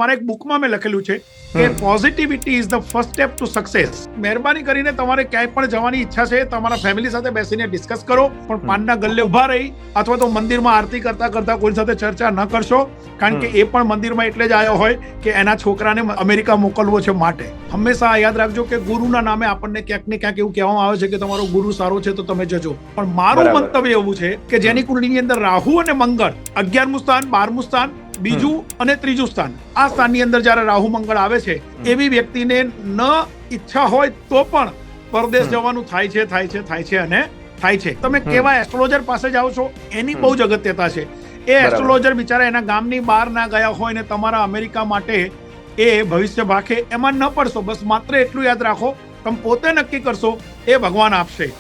મારા એક બુકમાં મેં લખેલું છે કે positivity is the first step to success. મહેરબાની કરીને તમારે ક્યાંય પણ જવાની ઈચ્છા છે તમારા ફેમિલી સાથે બેસીને ડિસ્કસ કરો, પણ પાનના ગલ્લે ઉભા રહી અથવા તો મંદિરમાં આરતી કરતા કરતા કોઈ સાથે ચર્ચા ન કરશો, કારણ કે એ પણ મંદિરમાં એટલે જ આવ્યો હોય કે એના છોકરાને અમેરિકા મોકલવો છે. માટે હંમેશા યાદ રાખજો કે ગુરુના નામે આપણને ક્યાંક ને ક્યાંક એવું કહેવામાં આવે છે કે તમારો ગુરુ સારો છે તો તમે જજો, પણ મારું મંતવ્ય એવું છે કે જેની કુંડળીની અંદર રાહુ અને મંગળ 11મું સ્થાન, 12મું સ્થાન, બીજું અને ત્રીજું સ્થાન, આ સ્થાનની અંદર જયારે રાહુ મંગળ આવે છે એવી વ્યક્તિને ન ઈચ્છા હોય તો પણ પરદેશ જવાનું થાય છે અને થાય છે. તમે કેવા એસ્ટ્રોલોજર પાસે જાઓ છો એની બહુ જ અગત્યતા છે. એ એસ્ટ્રોલોજર બિચારા એના ગામની બહાર ના ગયા હોય ને તમારા અમેરિકા માટે એ ભવિષ્ય ભાખે એમાં ન પડશો. બસ માત્ર એટલું યાદ રાખો, તમે પોતે નક્કી કરશો, એ ભગવાન આપશે.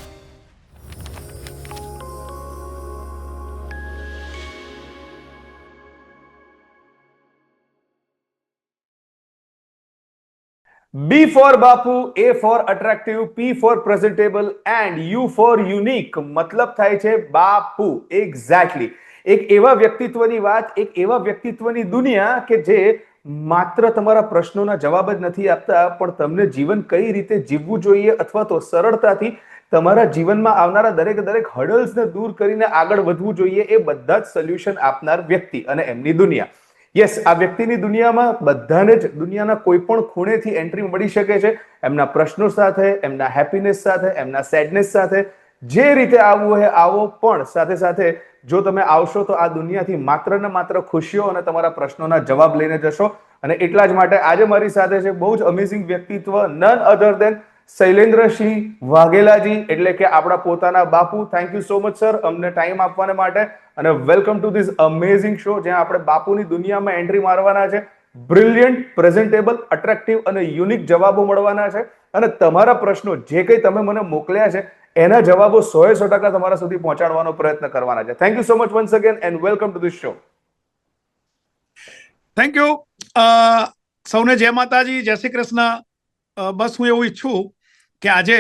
B for Bapu, A for attractive, P for presentable and U for unique. મતલબ થાય છે બાપુ. એક્ઝેક્ટલી એક એવા વ્યક્તિત્વની વાત, એક એવા વ્યક્તિત્વની દુનિયા કે જે માત્ર તમારા પ્રશ્નોના જવાબ જ નથી આપતા, પણ તમને જીવન કઈ રીતે જીવવું જોઈએ અથવા તો સરળતાથી તમારા જીવનમાં આવનારા દરેક હર્ડલ્સને દૂર કરીને આગળ વધવું જોઈએ, એ બધા જ સોલ્યુશન આપનાર વ્યક્તિ અને એમની દુનિયા. યસ, આ વ્યક્તિની દુનિયામાં બધાને જ દુનિયાના કોઈ પણ ખૂણેથી એન્ટ્રી મળી શકે છે. એમના પ્રશ્નો સાથે, એમના હેપીનેસ સાથે, એમના સેડનેસ સાથે, જે રીતે આવવું હોય આવો, પણ સાથે સાથે જો તમે આવશો તો આ દુનિયાથી માત્ર ને માત્ર ખુશીઓ અને તમારા પ્રશ્નોના જવાબ લઈને જશો. અને એટલા જ માટે આજે મારી સાથે છે બહુ જ અમેઝિંગ વ્યક્તિત્વ, નન અધર દેન શૈલેન્દ્રસિંહ વાઘેલાજી, એટલે કે આપણા પોતાના બાપુ. Thank you so much sir અમને ટાઈમ આપવાને માટે, અને welcome to this amazing show જ્યાં આપણે બાપુની દુનિયામાં એન્ટ્રી મારવાના છે. બ્રિલિયન્ટ, પ્રેઝન્ટેબલ, અટ્રેક્ટિવ અને યુનિક જવાબો મળવાના છે, અને તમારા પ્રશ્નો જે કંઈ તમે મને મોકલ્યા છે એના જવાબો 100% તમારા સુધી પહોંચાડવાનો પ્રયત્ન કરવાના છે. Thank you so much once again and welcome to this show. Thank you. સૌને જય માતાજી, જય શ્રી કૃષ્ણ. બસ હું એવું ઈચ્છું કે આજે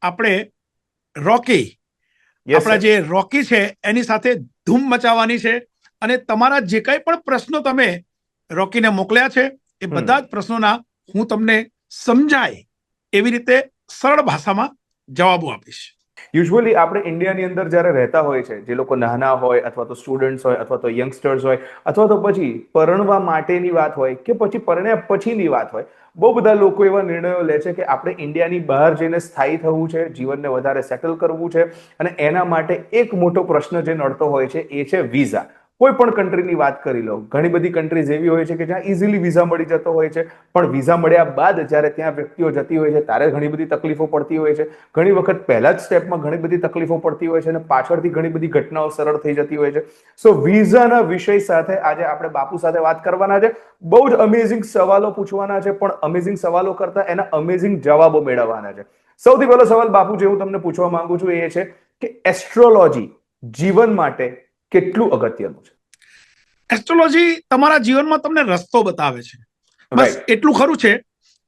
આપણે રોકી, આપણા જે રોકી છે એની સાથે ધૂમ મચાવવાની છે, અને તમારા જે કંઈ પણ પ્રશ્નો તમે રોકીને મોકલ્યા છે એ બધા જ પ્રશ્નોના હું તમને સમજાય એવી રીતે સરળ ભાષામાં જવાબો આપીશ. યુઝ્યુઅલી આપણે ઇન્ડિયાની અંદર જ્યારે રહેતા હોય છે, જે લોકો નાના હોય અથવા તો સ્ટુડન્ટ્સ હોય અથવા તો યંગસ્ટર્સ હોય અથવા તો પછી પરણવા માટેની વાત હોય કે પછી પરણ્યા પછીની વાત હોય, બહુ બધા લોકો એવા નિર્ણયો લે છે કે આપણે ઇન્ડિયાની બહાર જઈને સ્થાયી થવું છે, જીવનને વધારે સેટલ કરવું છે, અને એના માટે એક મોટો પ્રશ્ન જે નડતો હોય છે એ છે વિઝા. કોઈ પણ કન્ટ્રીની વાત કરી લો, ઘણી બધી કન્ટ્રીઝ એવી હોય છે કે જ્યાં ઇઝીલી વિઝા મળી જતો હોય છે, પણ વિઝા મળ્યા બાદ જ્યારે ત્યાં વ્યક્તિઓ જતી હોય છે ત્યારે ઘણી બધી તકલીફો પડતી હોય છે. ઘણી વખત પહેલા જ સ્ટેપમાં ઘણી બધી તકલીફો પડતી હોય છે અને પાછળથી ઘણી બધી ઘટનાઓ સરળ થઈ જતી હોય છે. સો વિઝાના વિષય સાથે આજે આપણે બાપુ સાથે વાત કરવાના છે. બહુ જ અમેઝિંગ સવાલો પૂછવાના છે, પણ અમેઝિંગ સવાલો કરતા એના અમેઝિંગ જવાબો મેળવવાના છે. સૌથી પહેલો સવાલ બાપુ જે હું તમને પૂછવા માંગુ છું એ છે કે એસ્ટ્રોલોજી જીવન માટે કેટલું અગત્યનું છે? એસ્ટ્રોલોજી તમારા જીવનમાં તમને રસ્તો બતાવે છે. બસ એટલું ખરું છે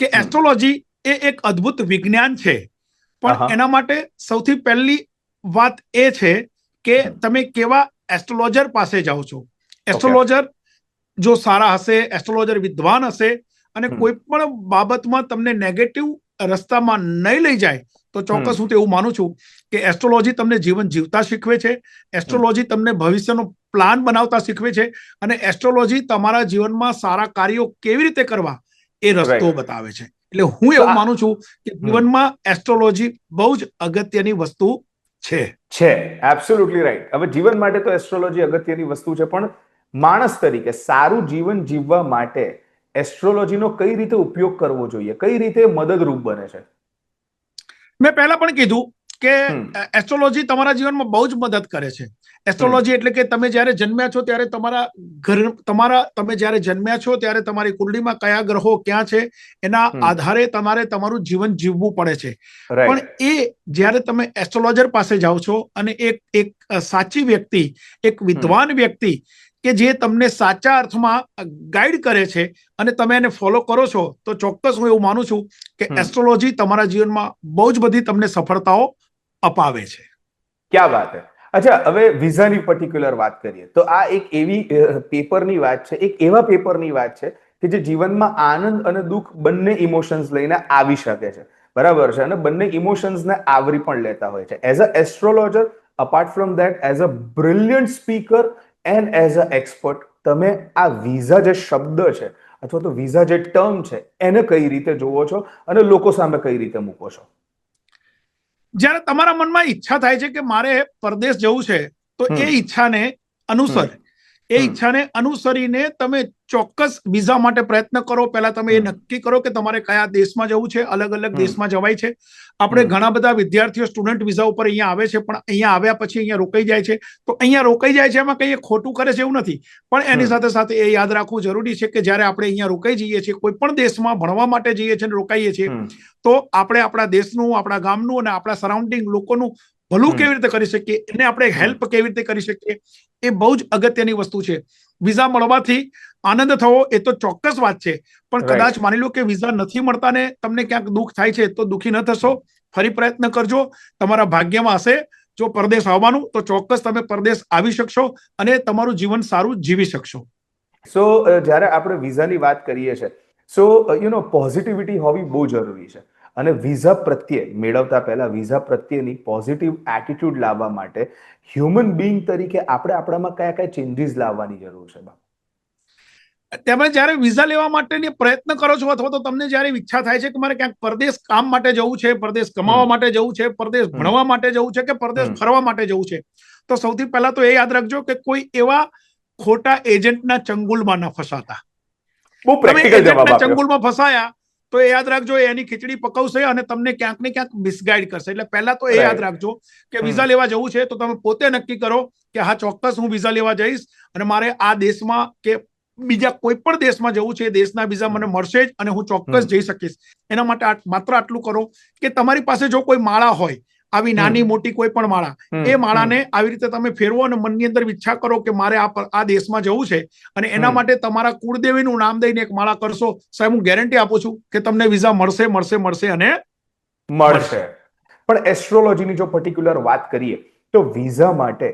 કે એસ્ટ્રોલોજી એ એક અદ્ભુત વિજ્ઞાન છે, પણ એના માટે સૌથી પહેલી વાત એ છે કે તમે કેવા એસ્ટ્રોલોજર પાસે જાઓ છો. એસ્ટ્રોલોજર જો સારા હશે, એસ્ટ્રોલોજર વિદ્વાન હશે અને કોઈ પણ બાબતમાં તમને નેગેટિવ રસ્તામાં નહીં લઈ જાય તો ચોક્કસ હું તો એવું માનું છું કે એસ્ટ્રોલોજી તમને જીવન જીવતા શીખવે છે, એસ્ટ્રોલોજી તમને ભવિષ્યનો પ્લાન બનાવતા શીખવે છે, અને એસ્ટ્રોલોજી તમારા જીવનમાં સારા કાર્યો કેવી રીતે કરવા એ રસ્તો બતાવે છે. એટલે હું એવું માનું છું કે જીવનમાં એસ્ટ્રોલોજી બહુ જ અગત્યની વસ્તુ છે. Absolutely right. હવે જીવન માટે તો એસ્ટ્રોલોજી અગત્યની વસ્તુ છે, પણ માણસ તરીકે સારું જીવન જીવવા માટે એસ્ટ્રોલોજીનો કઈ રીતે ઉપયોગ કરવો જોઈએ, કઈ રીતે મદદરૂપ બને છે? મેં પહેલા પણ કીધું કે એસ્ટ્રોલોજી તમારા જીવનમાં બહુ જ મદદ કરે છે. એસ્ટ્રોલોજી એટલે કે તમે જ્યારે જન્મ્યા છો ત્યારે તમે જ્યારે જન્મ્યા છો ત્યારે તમારી કુંડળીમાં કયા ગ્રહો ક્યાં છે એના આધારે તમારે તમારું જીવન જીવવું પડે છે. પણ એ જ્યારે તમે એસ્ટ્રોલોજર પાસે જાઓ છો અને એક સાચી વ્યક્તિ, એક વિદ્વાન વ્યક્તિ કે જે તમને સાચા અર્થમાં ગાઈડ કરે છે અને તમે એને ફોલો કરો છો, તો ચોક્કસ હું એવું માનું છું કે એસ્ટ્રોલોજી તમારા જીવનમાં બહુ જ બધી તમને સફળતાઓ અપાવે છે. ક્યાં વાત હે. અચ્છા, હવે વિઝાની પર્ટિક્યુલર વાત કરીએ તો આ એક એવી પેપરની વાત છે, એક એવા પેપરની વાત છે કે જે જીવનમાં આનંદ અને દુઃખ બંને ઇમોશન્સ લઈને આવી શકે છે, બરાબર છે, અને બંને ઇમોશન્સને આવરી પણ લેતા હોય છે. As a astrologer, apart from that, as a brilliant speaker and as a expert, તમે આ વિઝા જે શબ્દ છે અથવા તો વિઝા જે ટર્મ છે એને કઈ રીતે જોવો છો અને લોકો સામે કઈ રીતે મૂકો છો? જ્યારે તમારા મનમાં ઈચ્છા થાય છે કે મારે પરદેશ જવું છે, તો એ ઈચ્છાને અનુસર એ ઈચ્છાને અનુસરીને તમે ચોક્કસ વિઝા માટે પ્રયત્ન કરો. પહેલા તમે એ નક્કી કરો કે તમારે કયા દેશમાં જવું છે. અલગ અલગ દેશમાં જવાય છે. આપણે ઘણા બધા વિદ્યાર્થીઓ સ્ટુડન્ટ વિઝા ઉપર અહીંયા આવે છે, પણ અહીંયા આવ્યા પછી અહીંયા રોકાઈ જાય છે. તો અહીંયા રોકાઈ જાય છે એમાં કંઈ ખોટું કરે છે એવું નથી, પણ એની સાથે સાથે એ યાદ રાખવું જરૂરી છે કે જ્યારે આપણે અહીંયા રોકાઈ જઈએ છીએ, કોઈ પણ દેશમાં ભણવા માટે જઈએ છીએ, રોકાઈએ છીએ, તો આપણે આપણા દેશનું, આપણા ગામનું અને આપણા સરાઉન્ડિંગ લોકોનું ભલું કેવી રીતે કરી શકીએ, એને આપણે હેલ્પ કેવી રીતે કરી શકીએ, એ બહુ જ અગત્યની વસ્તુ છે. વિઝા મળવાથી આનંદ થવો એ તો ચોક્કસ વાત છે, પણ કદાચ માની લો કે વિઝા નથી મળતા ને તમને ક્યાંક દુઃખ થાય છે, તો દુઃખી ન થશો. ફરી પ્રયત્ન કરજો. તમારા ભાગ્યમાં હશે જો પરદેશ આવવાનું, તો ચોક્કસ તમે પરદેશ આવી શકશો અને તમારું જીવન સારું જીવી શકશો. સો જ્યારે આપણે વિઝાની વાત કરીએ છીએ, સો પોઝિટિવિટી હોવી બહુ જરૂરી છે. અને વિઝા પ્રત્યે મેળવતા પહેલા વિઝા પ્રત્યેની પોઝિટિવ એટીટ્યુડ લાવવા માટે હ્યુમન બીઈંગ તરીકે આપણે આપણામાં કયા કયા ચેન્જીસ લાવવાની જરૂર છે? તમે જ્યારે વિઝા લેવા માટેની પ્રયત્ન કરો છો, અથવા તો તમને જ્યારે ઈચ્છા થાય છે કે મારે ક્યાંક પરદેશ કામ માટે જવું છે, પરદેશ કમાવા માટે જવું છે, પરદેશ ભણવા માટે જવું છે કે પરદેશ ફરવા માટે જવું છે, તો સૌથી પહેલા તો એ યાદ રાખજો કે કોઈ એવા ખોટા એજન્ટના ચંગુલમાં ન ફસાતા. બહુ પ્રેક્ટિકલ જવાબ આપ્યો. ચંગુલમાં ફસાયા તો એ યાદ રાખજો, એની ખીચડી પકવશે અને તમને ક્યાંક ને ક્યાંક મિસગાઈડ કરશે. એટલે પહેલા તો એ યાદ રાખજો કે વિઝા લેવા જવું છે તો તમે પોતે નક્કી કરો કે હા, ચોક્કસ હું વિઝા લેવા જઈશ અને મારે આ દેશમાં કે બીજા કોઈ પણ દેશમાં જવું છે, દેશના વિઝા મને મળશે જ અને હું ચોક્કસ જઈ શકીશ. એના માટે માત્ર આટલું કરો કે તમારી પાસે જો કોઈ માળા હોય, આવી નાની મોટી કોઈ પણ માળા, એ માળાને આવી રીતે તમે ફેરવો અને મનની અંદર ઈચ્છા કરો કે મારે આ દેશમાં જવું છે, અને એના માટે તમારા કુળદેવીનું નામ દઈને એક માળા કરશો. સાહેબ, હું ગેરંટી આપું છું કે તમને વિઝા મળશે મળશે મળશે અને મળશે. પણ એસ્ટ્રોલોજીની જો પર્ટિક્યુલર વાત કરીએ તો વિઝા માટે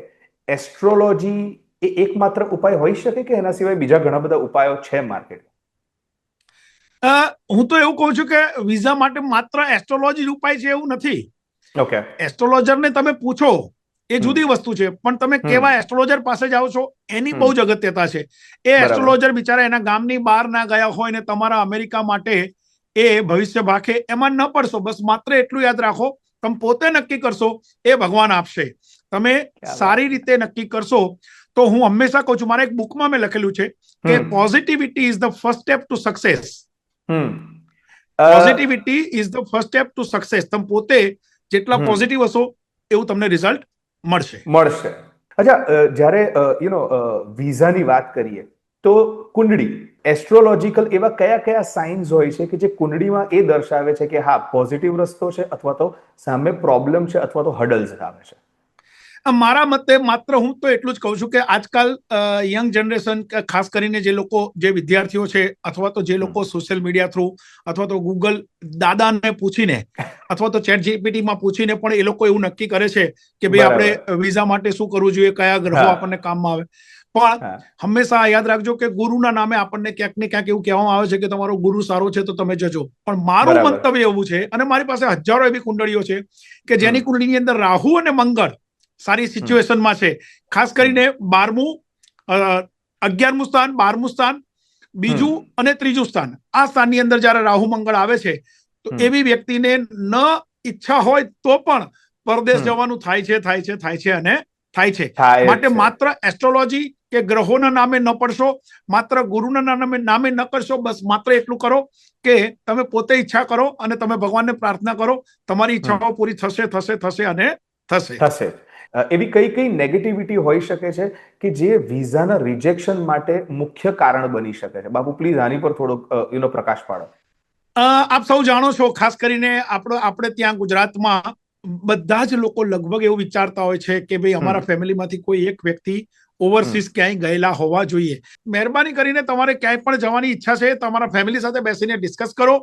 એસ્ટ્રોલોજી એ એકમાત્ર ઉપાય હોઈ શકે કે એના સિવાય બીજા ઘણા બધા ઉપાયો છે માર્કેટમાં? હું તો એવું કહું છું કે વિઝા માટે માત્ર એસ્ટ્રોલોજી ઉપાય છે એવું નથી. ઓકે. એસ્ટ્રોલોજરને તમે પૂછો એ જુદી વસ્તુ છે, પણ તમે કેવા એસ્ટ્રોલોજર પાસે જાઓ છો એની બહુ જ અગત્યતા છે. એ એસ્ટ્રોલોજર બિચારા એના ગામની બહાર ના ગયા હોય ને તમારા અમેરિકા માટે એ ભવિષ્ય ભાખે, એમાં ન પડશો. બસ માત્ર એટલું યાદ રાખો, તમે પોતે નક્કી કરશો એ ભગવાન આપશે. તમે સારી રીતે નક્કી કરશો તો હું હંમેશા કહું છું, મારા એક બુકમાં મેં લખેલું છે કે positivity is the first step to success. Positivity is the first step to success. તમે પોતે જેટલા પોઝિટિવ હશો એવું તમને રિઝલ્ટ મળશે. અચ્છા, જ્યારે વિઝાની વાત કરીએ તો કુંડળી, એસ્ટ્રોલોજીકલ એવા કયા કયા સાઇન્સ હોય છે કે જે કુંડળીમાં એ દર્શાવે છે કે હા, પોઝિટિવ રસ્તો છે અથવા તો સામે પ્રોબ્લેમ છે અથવા તો હડલ્સ આવે છે? મારા મતે માત્ર હું તો એટલું જ કહું છું કે આજકાલ યંગ જનરેશન, ખાસ કરીને જે લોકો, જે વિદ્યાર્થીઓ છે, અથવા તો જે લોકો સોશિયલ મીડિયા થ્રુ અથવા તો ગૂગલ દાદાને પૂછીને અથવા તો ચેટ જીપીટીમાં પૂછીને પણ એ લોકો એવું નક્કી કરે છે કે ભાઈ આપણે વિઝા માટે શું કરવું જોઈએ, કયા ગ્રહો આપણને કામમાં આવે. પણ હંમેશા યાદ રાખજો કે ગુરુના નામે આપણને ક્યાંક ને ક્યાંક એવું કહેવામાં આવે છે કે તમારો ગુરુ સારો છે તો તમે જજો. પણ મારું મંતવ્ય એવું છે, અને મારી પાસે હજારો એવી કુંડળીઓ છે કે જેની કુંડળીની અંદર રાહુ અને મંગળ સારી સિચ્યુએશનમાં છે. ખાસ કરીને 12મું, 11મું સ્થાન, 12મું સ્થાન, બીજું અને ત્રીજું સ્થાન, આ સ્થાનની અંદર જયારે રાહુ મંગળ આવે છે તો એવી વ્યક્તિને ન ઈચ્છા હોય તો પણ પરદેશ જવાનું થાય છે અને થાય છે. માટે માત્ર એસ્ટ્રોલોજી કે ગ્રહોના નામે ન પડશો, માત્ર ગુરુના નામે ન કરશો. બસ માત્ર એટલું કરો કે તમે પોતે ઈચ્છા કરો અને તમે ભગવાનને પ્રાર્થના કરો, તમારી ઈચ્છાઓ પૂરી થશે થશે થશે અને થશે. એવી કઈ કઈ નેગેટિવિટી હોઈ શકે છે કે જે વિઝાના રિજેક્શન માટે મુખ્ય કારણ બની શકે છે? બાપુ, પ્લીઝ આની પર થોડો પ્રકાશ પાડો. આપ સૌ જાણો છો, ખાસ કરીને આપણે ત્યાં ગુજરાતમાં બધા જ લોકો લગભગ એવું વિચારતા હોય છે કે ભાઈ અમારા ફેમિલીમાંથી કોઈ એક વ્યક્તિ ઓવરસીઝ ક્યાંય ગયેલા હોવા જોઈએ. મહેરબાની કરીને તમારે ક્યાંય પણ જવાની ઈચ્છા છે તમારા ફેમિલી સાથે બેસીને ડિસ્કસ કરો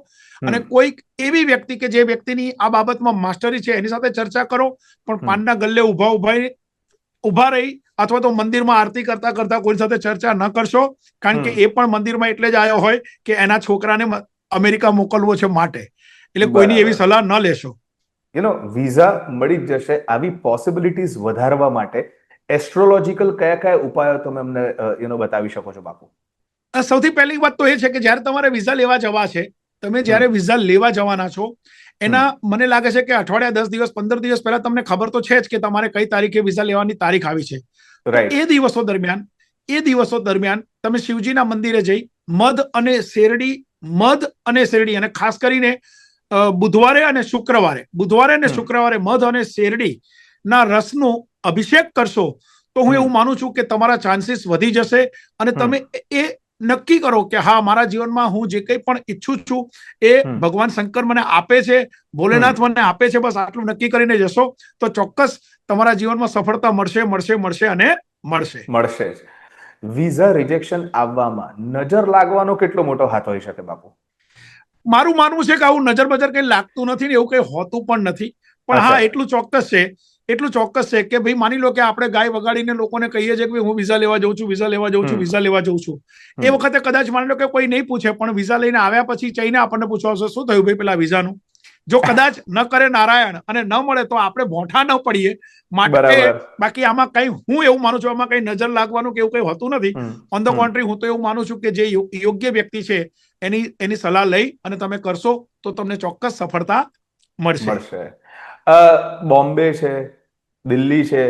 અને કોઈક એવી વ્યક્તિ કે જે વ્યક્તિની આ બાબતમાં માસ્ટરી છે એની સાથે ચર્ચા કરો. પણ પાનના ગલ્લે ઉભા રહી અથવા તો મંદિરમાં આરતી કરતા કરતા કોઈ સાથે ચર્ચા ન કરશો, કારણ કે એ પણ મંદિરમાં એટલે જ આવ્યો હોય કે એના છોકરાને અમેરિકા મોકલવો છે માટે. એટલે કોઈની એવી સલાહ ન લેશો. વિઝા મળી જ જશે આવી પોસિબિલિટીઝ વધારવા માટે એસ્ટ્રોલોજીકલ કયા કયા ઉપાયો તમે અમને બતાવી શકો છો બાપુ? સૌથી પહેલી વાત તો એ છે કે જ્યારે તમારે વિઝા લેવા જવા છે, તમે જ્યારે વિઝા લેવા જવાના છો એના મને લાગે છે કે અઠવાડિયા 10 દિવસ 15 દિવસ પહેલા તમને ખબર તો છે જ કે તમારે કઈ તારીખે વિઝા લેવાની તારીખ આવી છે. એ દિવસો દરમિયાન તમે શિવજીના મંદિરે જઈ મધ અને શેરડી અને ખાસ કરીને બુધવારે અને શુક્રવારે મધ અને શેરડી ના રસનો અભિષેક કરશો તો હું એવું માનું છું કે તમારા ચાન્સીસ વધી જશે અને તમે એ નક્કી કરો કે હા, મારા જીવનમાં હું જે કંઈ પણ ઈચ્છું છું એ ભગવાન શંકર મને આપે છે, ભોલેનાથ મને આપે છે, બસ આટલું નક્કી કરીને જશો તો ચોક્કસ તમારા જીવનમાં સફળતા મળશે અને મળશે. વિઝા રિજેક્શન આવવામાં નજર લાગવાનો કેટલો મોટો હાથ હોઈ શકે બાપુ? મારું માનવું છે કે આવું નજર બજર કઈ લાગતું નથી ને એવું કઈ હોતું પણ નથી. પણ હા, એટલું ચોક્કસ છે કે ભાઈ માની લો કે આપણે ગાય વગાડીને લોકોને કહીએ છીએ કે હું વિઝા લેવા જઉં છું. એ વખતે કદાચ માની લો કે કોઈ નહીં પૂછે, પણ વિઝા લઈને આવ્યા પછી જઈને આપણને પૂછવાશે શું થયું ભાઈ પેલા વિઝાનું. જો કદાચ ન કરે નારાયણ અને ન મળે તો આપણે ભોંઠા ન પડીએ માટે. બાકી આમાં કઈ હું એવું માનું છું આમાં કઈ નજર લાગવાનું કે એવું કઈ હોતું નથી. ઓન ધ કોન્ટ્રી હું તો એવું માનું છું કે જે યોગ્ય વ્યક્તિ છે એની સલાહ લઈ અને તમે કરશો તો તમને ચોક્કસ સફળતા મળશે. બોમ્બે છે, દિલ્હી છે,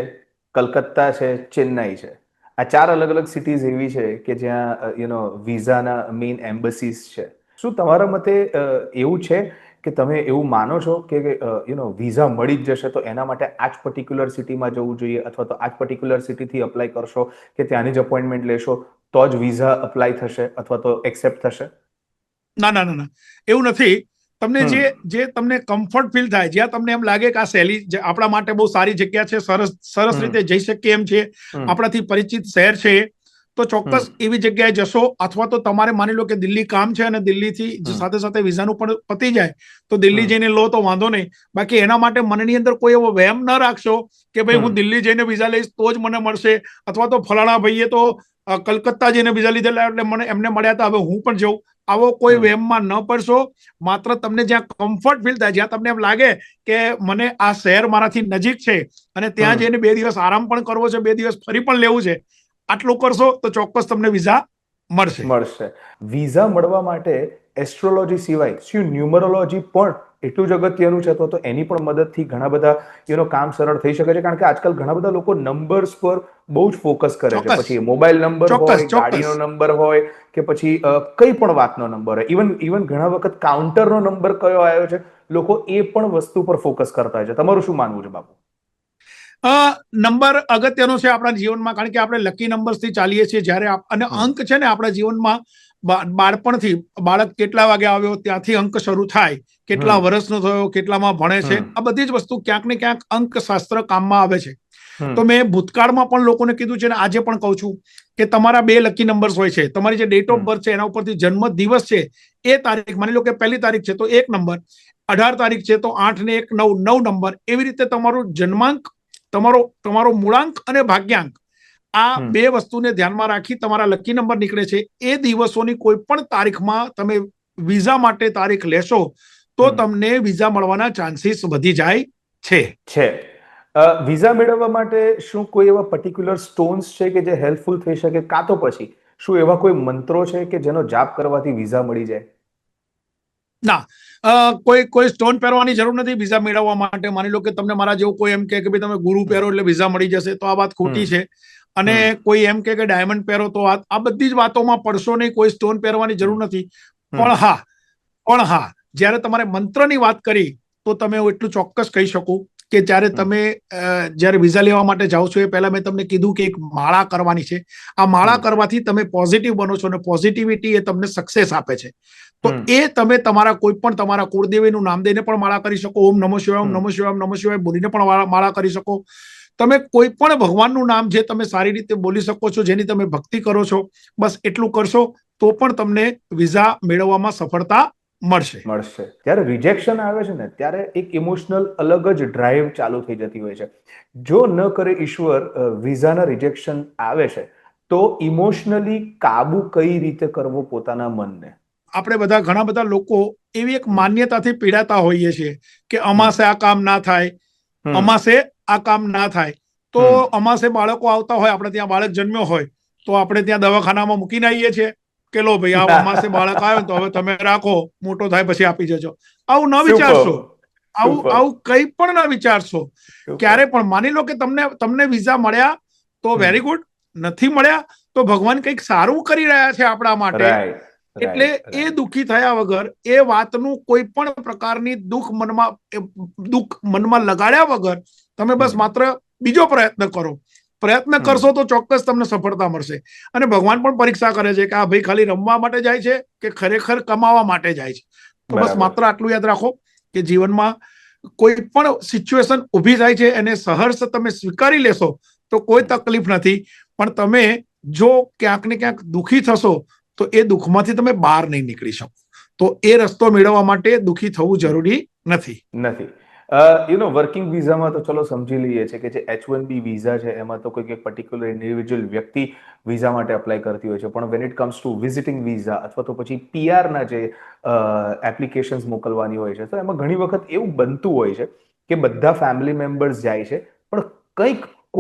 કલકત્તા છે, ચેન્નાઈ છે, આ 4 અલગ અલગ સિટીઝ એવી છે કે જ્યાં વિઝાના મેઇન એમ્બસીસ છે. શું તમારા મતે એવું છે કે તમે એવું માનો છો કે વિઝા મળી જ જશે તો એના માટે આ જ પર્ટિક્યુલર સિટીમાં જવું જોઈએ અથવા તો આ જ પર્ટિક્યુલર સિટીથી અપ્લાય કરશો કે ત્યાંની જ અપોઇન્ટમેન્ટ લેશો તો જ વિઝા અપ્લાય થશે અથવા તો એક્સેપ્ટ થશે? ના, એવું નથી. તમને જે તમને કમ્ફર્ટ ફીલ થાય, જ્યાં તમને એમ લાગે કે આ સહેલી આપણા માટે બહુ સારી જગ્યા છે, સરસ રીતે જઈ શકીએ એમ છે, આપણાથી પરિચિત શહેર છે, તો ચોક્કસ એવી જગ્યાએ જશો. અથવા તો તમારે માની લો કે દિલ્હી કામ છે અને દિલ્હીથી સાથે સાથે વિઝાનું પણ પતી જાય તો દિલ્હી જઈને લો તો વાંધો નહીં. બાકી એના માટે મનની અંદર કોઈ એવો વહેમ ન રાખશો કે ભાઈ હું દિલ્હી જઈને વિઝા લઈશ તો જ મને મળશે, અથવા તો ફલાણા ભાઈએ તો કલકત્તા જઈને વિઝા લીધેલા એટલે મને એમને મળ્યા હતા, હવે હું પણ જઉં. આવો કોઈ વહેમમાં ન પડશો. માત્ર તમને જ્યાં કમ્ફર્ટ ફીલ થાય, જ્યાં તમને એમ લાગે કે મને આ શહેર મારાથી નજીક છે અને ત્યાં જઈને 2 દિવસ આરામ પણ કરવો છે, 2 દિવસ ફરી પણ લેવું છે, આટલું કરશો તો ચોક્કસ તમને વિઝા મળશે. વિઝા મળવા માટે એસ્ટ્રોલોજી સિવાય શું ન્યુમરોલોજી પણ એટલું જ અગત્યનું છે? તો એની પણ મદદથી ઘણા બધા કામ સરળ થઈ શકે છે, કારણ કે આજકાલ ઘણા બધા લોકો નંબર્સ પર બહુ જ ફોકસ કરે છે. પછી મોબાઈલ નંબર હોય, ગાડીનો નંબર હોય કે પછી કઈ પણ વાતનો નંબર હોય, ઇવન ઘણા વખત કાઉન્ટરનો નંબર કયો આવ્યો છે, લોકો એ પણ વસ્તુ પર ફોકસ કરતા હોય છે. તમારું શું માનવું છે બાપુ? નંબર અગત્યનો છે આપણા જીવનમાં, કારણ કે આપણે લકી નંબર્સથી ચાલીએ છીએ. જ્યારે અને અંક છે ને આપણા જીવનમાં બાળપણથી, બાળક કેટલા વાગે આવ્યો ત્યાંથી અંક શરૂ થાય, કેટલા વર્ષનો થયો, કેટલામાં ભણે છે, આ બધી જ વસ્તુ ક્યાંક ને ક્યાંક અંકશાસ્ત્ર કામમાં આવે છે. તો મેં ભૂતકાળમાં પણ લોકોને કીધું છે અને આજે પણ કહું છું કે તમારા 2 લકી નંબર્સ હોય છે. તમારી જે ડેટ ઓફ બર્થ છે એના ઉપરથી જન્મ દિવસ છે એ તારીખ, માની લો કે 1લી તારીખ છે તો 1 નંબર, 18 તારીખ છે તો 8 ને 1 9 નંબર. એવી રીતે તમારું જન્માંક, તમારો મૂળાંક અને ભાગ્યાંક, આ 2 વસ્તુને ધ્યાનમાં રાખી તમારા લકી નંબર નીકળે છે. એ દિવસોની કોઈ પણ તારીખમાં તમે વિઝા માટે તારીખ લેશો તો તમને વિઝા મળવાના ચાન્સીસ વધી જાય છે. વિઝા મેળવવા માટે શું કોઈ એવા પર્ટિક્યુલર સ્ટોન્સ છે કે જે હેલ્પફુલ થઈ શકે, કાં તો પછી શું એવા કોઈ મંત્રો છે કે જેનો જાપ કરવાથી વિઝા મળી જાય? ના, કોઈ સ્ટોન પહેરવાની જરૂર નથી વિઝા મેળવવા માટે. માની લો કે તમને મારા જેવું કોઈ એમ કે ભાઈ તમે ગુરુ પહેરો એટલે વિઝા મળી જશે, તો આ વાત ખોટી છે. અને કોઈ એમ કે ડાયમંડ પહેરો તો આ બધી જ વાતોમાં પડશો નહીં. કોઈ સ્ટોન પહેરવાની જરૂર નથી. પણ હા, જ્યારે તમારે મંત્રની વાત કરી તો તમે હું એટલું ચોક્કસ કહી શકું કે જ્યારે વિઝા લેવા માટે જાઓ છો એ પહેલા મેં તમને કીધું કે એક માળા કરવાની છે. આ માળા કરવાથી તમે પોઝિટિવ બનો છો અને પોઝિટિવિટી એ તમને સક્સેસ આપે છે. તો એ તમે તમારા કોઈ પણ તમારા કુળદેવીનું નામ દઈને પણ માળા કરી શકો. ઓમ નમઃ શિવાય, ઓમ નમઃ શિવાય, ઓમ નમઃ શિવાય બોલીને પણ માળા કરી શકો. તમે કોઈ પણ ભગવાનનું નામ જે તમે સારી રીતે બોલી શકો છો, જેની તમે ભક્તિ કરો છો, બસ એટલું કરશો તો પણ તમને વિઝા મેળવવામાં સફળતા મળશે. જ્યારે રિજેક્શન આવે છે ને ત્યારે એક ઇમોશનલ અલગ જ ડ્રાઈવ ચાલુ થઈ જતી હોય છે. જો ન કરે ઈશ્વર વિઝાના રિજેક્શન આવે છે તો ઇમોશનલી કાબુ કઈ રીતે કરવો પોતાના મનને? આપણે બધા ઘણા બધા લોકો એવી એક માન્યતાથી પીડાતા હોઈએ છીએ કે અમાસે આ કામ ના થાય, અમાસે આ કામ ના થાય. તો અમાસે બાળકો આવતા હોય, આપણે ત્યાં બાળક જન્મ્યો હોય તો આપણે ત્યાં દવાખાનામાં મૂકીને આવીએ છીએ કે લો ભાઈ આ અમાસે બાળક આવ્યો તો હવે તમે રાખો, મોટો થાય પછી આપી જજો. આવું ન વિચારશો, આવું કંઈ પણ ન વિચારશો ક્યારે પણ. માની લો કે તમને વિઝા મળ્યા તો વેરી ગુડ, નથી મળ્યા તો ભગવાન કંઈક સારું કરી રહ્યા છે આપણા માટે. એટલે એ દુઃખી થયા વગર, એ વાતનું કોઈ પણ પ્રકારની દુઃખ મનમાં લગાડ્યા વગર તમે બસ માત્ર બીજો પ્રયત્ન કરો. પ્રયત્ન કરશો તો ચોક્કસ તમને સફળતા મળશે. અને ભગવાન પણ પરીક્ષા કરે છે કે આ ભાઈ ખાલી રમવા માટે જાય છે કે ખરેખર કમાવા માટે જાય છે. તો બસ માત્ર આટલું યાદ રાખો કે જીવનમાં કોઈ પણ સિચ્યુએશન ઊભી થાય છે એને સહર્ષ તમે સ્વીકારી લેશો તો કોઈ તકલીફ નથી. પણ તમે જો ક્યાંક ને ક્યાંક દુઃખી થશો તો એ દુઃખમાંથી તમે બહાર નહીં નીકળી શકો. તો એ રસ્તો મેળવવા માટે દુઃખી થવું જરૂરી નથી. વર્કિંગ વિઝામાં તો ચલો સમજી લઈએ છે કે જે H1B વિઝા છે એમાં તો કોઈ પર્ટિક્યુલર ઇન્ડિવિજ્યુઅલ વ્યક્તિ વિઝા માટે અપ્લાય કરતી હોય છે. પણ when it comes to visiting visa અથવા તો પછી PR ના જે એપ્લિકેશન્સ મોકલવાની હોય છે તો એમાં ઘણી વખત એવું બનતું હોય છે કે બધા ફેમિલી મેમ્બર્સ જાય છે પણ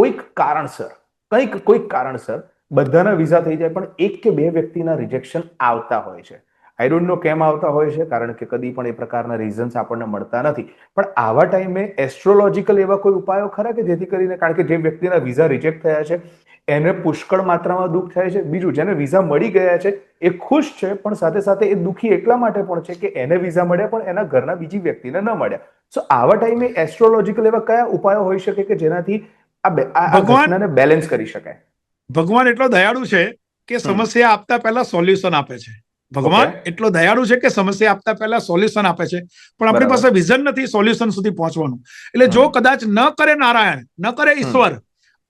કોઈક કારણસર બધાના વિઝા થઈ જાય પણ એક કે બે વ્યક્તિના રિજેક્શન આવતા હોય છે. આઈ ડોન્ટ નો કેમ આવતા હોય છે, કારણ કે કદી પણ એ પ્રકારના રીઝન્સ આપણને મળતા નથી. પણ આવા ટાઈમે એસ્ટ્રોલોજીકલ એવા કોઈ ઉપાયો ખરા કે જેથી કરીને, કારણ કે જે વ્યક્તિના વિઝા રિજેક્ટ થયા છે એને પુષ્કળ માત્રામાં દુઃખ થાય છે, બીજું જેને વિઝા મળી ગયા છે એ ખુશ છે પણ સાથે સાથે એ દુઃખી એટલા માટે પણ છે કે એને વિઝા મળ્યા પણ એના ઘરના બીજી વ્યક્તિને ન મળ્યા. સો આવા ટાઈમે એસ્ટ્રોલોજીકલ એવા કયા ઉપાયો હોઈ શકે કે જેનાથી આ ઘટનાને બેલેન્સ કરી શકાય? ભગવાન એટલો દયાળુ છે કે સમસ્યા આપતા પહેલા સોલ્યુશન આપે છે. ભગવાન એટલો દયાળુ છે કે સમસ્યા આપતા પહેલા સોલ્યુશન આપે છે. પણ આપણી પાસે વિઝન નથી સોલ્યુશન સુધી પહોંચવાનું. એટલે જો કદાચ ન કરે નારાયણ, ન કરે ઈશ્વર,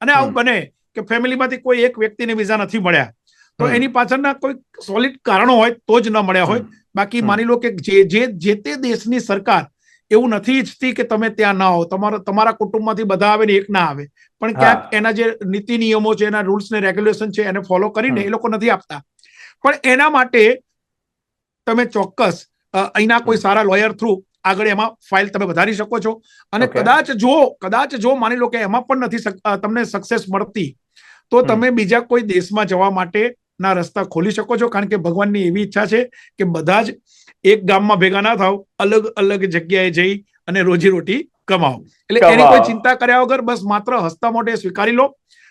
અને આવું બને કે ફેમિલીમાંથી કોઈ એક વ્યક્તિને વિઝા નથી મળ્યા તો એની પાછળના કોઈ સોલિડ કારણો હોય તો જ ન મળ્યા હોય. બાકી માની લો કે જે તે દેશની સરકાર એવું નથી ઈચ્છતી કે તમે ત્યાં ના હો, તમારા કુટુંબમાંથી બધા આવે ને એક ના આવે, પણ ક્યાંક એના જે નીતિ નિયમો છે, એના રૂલ્સ ને રેગ્યુલેશન છે એને ફોલો કરીને એ લોકો નથી આપતા. પણ એના માટે તમે ચોક્કસ અહીંના કોઈ સારા લોયર થ્રુ આગળ એમાં ફાઇલ તમે વધારી શકો છો. અને કદાચ જો માની લો કે એમાં પણ નથી તમને સક્સેસ મળતી તો તમે બીજા કોઈ દેશમાં જવા માટે ના રસ્તા ખોલી શકો છો. કારણ કે ભગવાનની એવી ઈચ્છા છે કે બધા જ એક ગામમાં ભેગા ના થાવ, અલગ અલગ જગ્યાએ જઈ અને રોજીરોટી કમાઓ. એટલે એની કોઈ ચિંતા કર્યા વગર બસ માત્ર હસતા મોઢે સ્વીકારી લો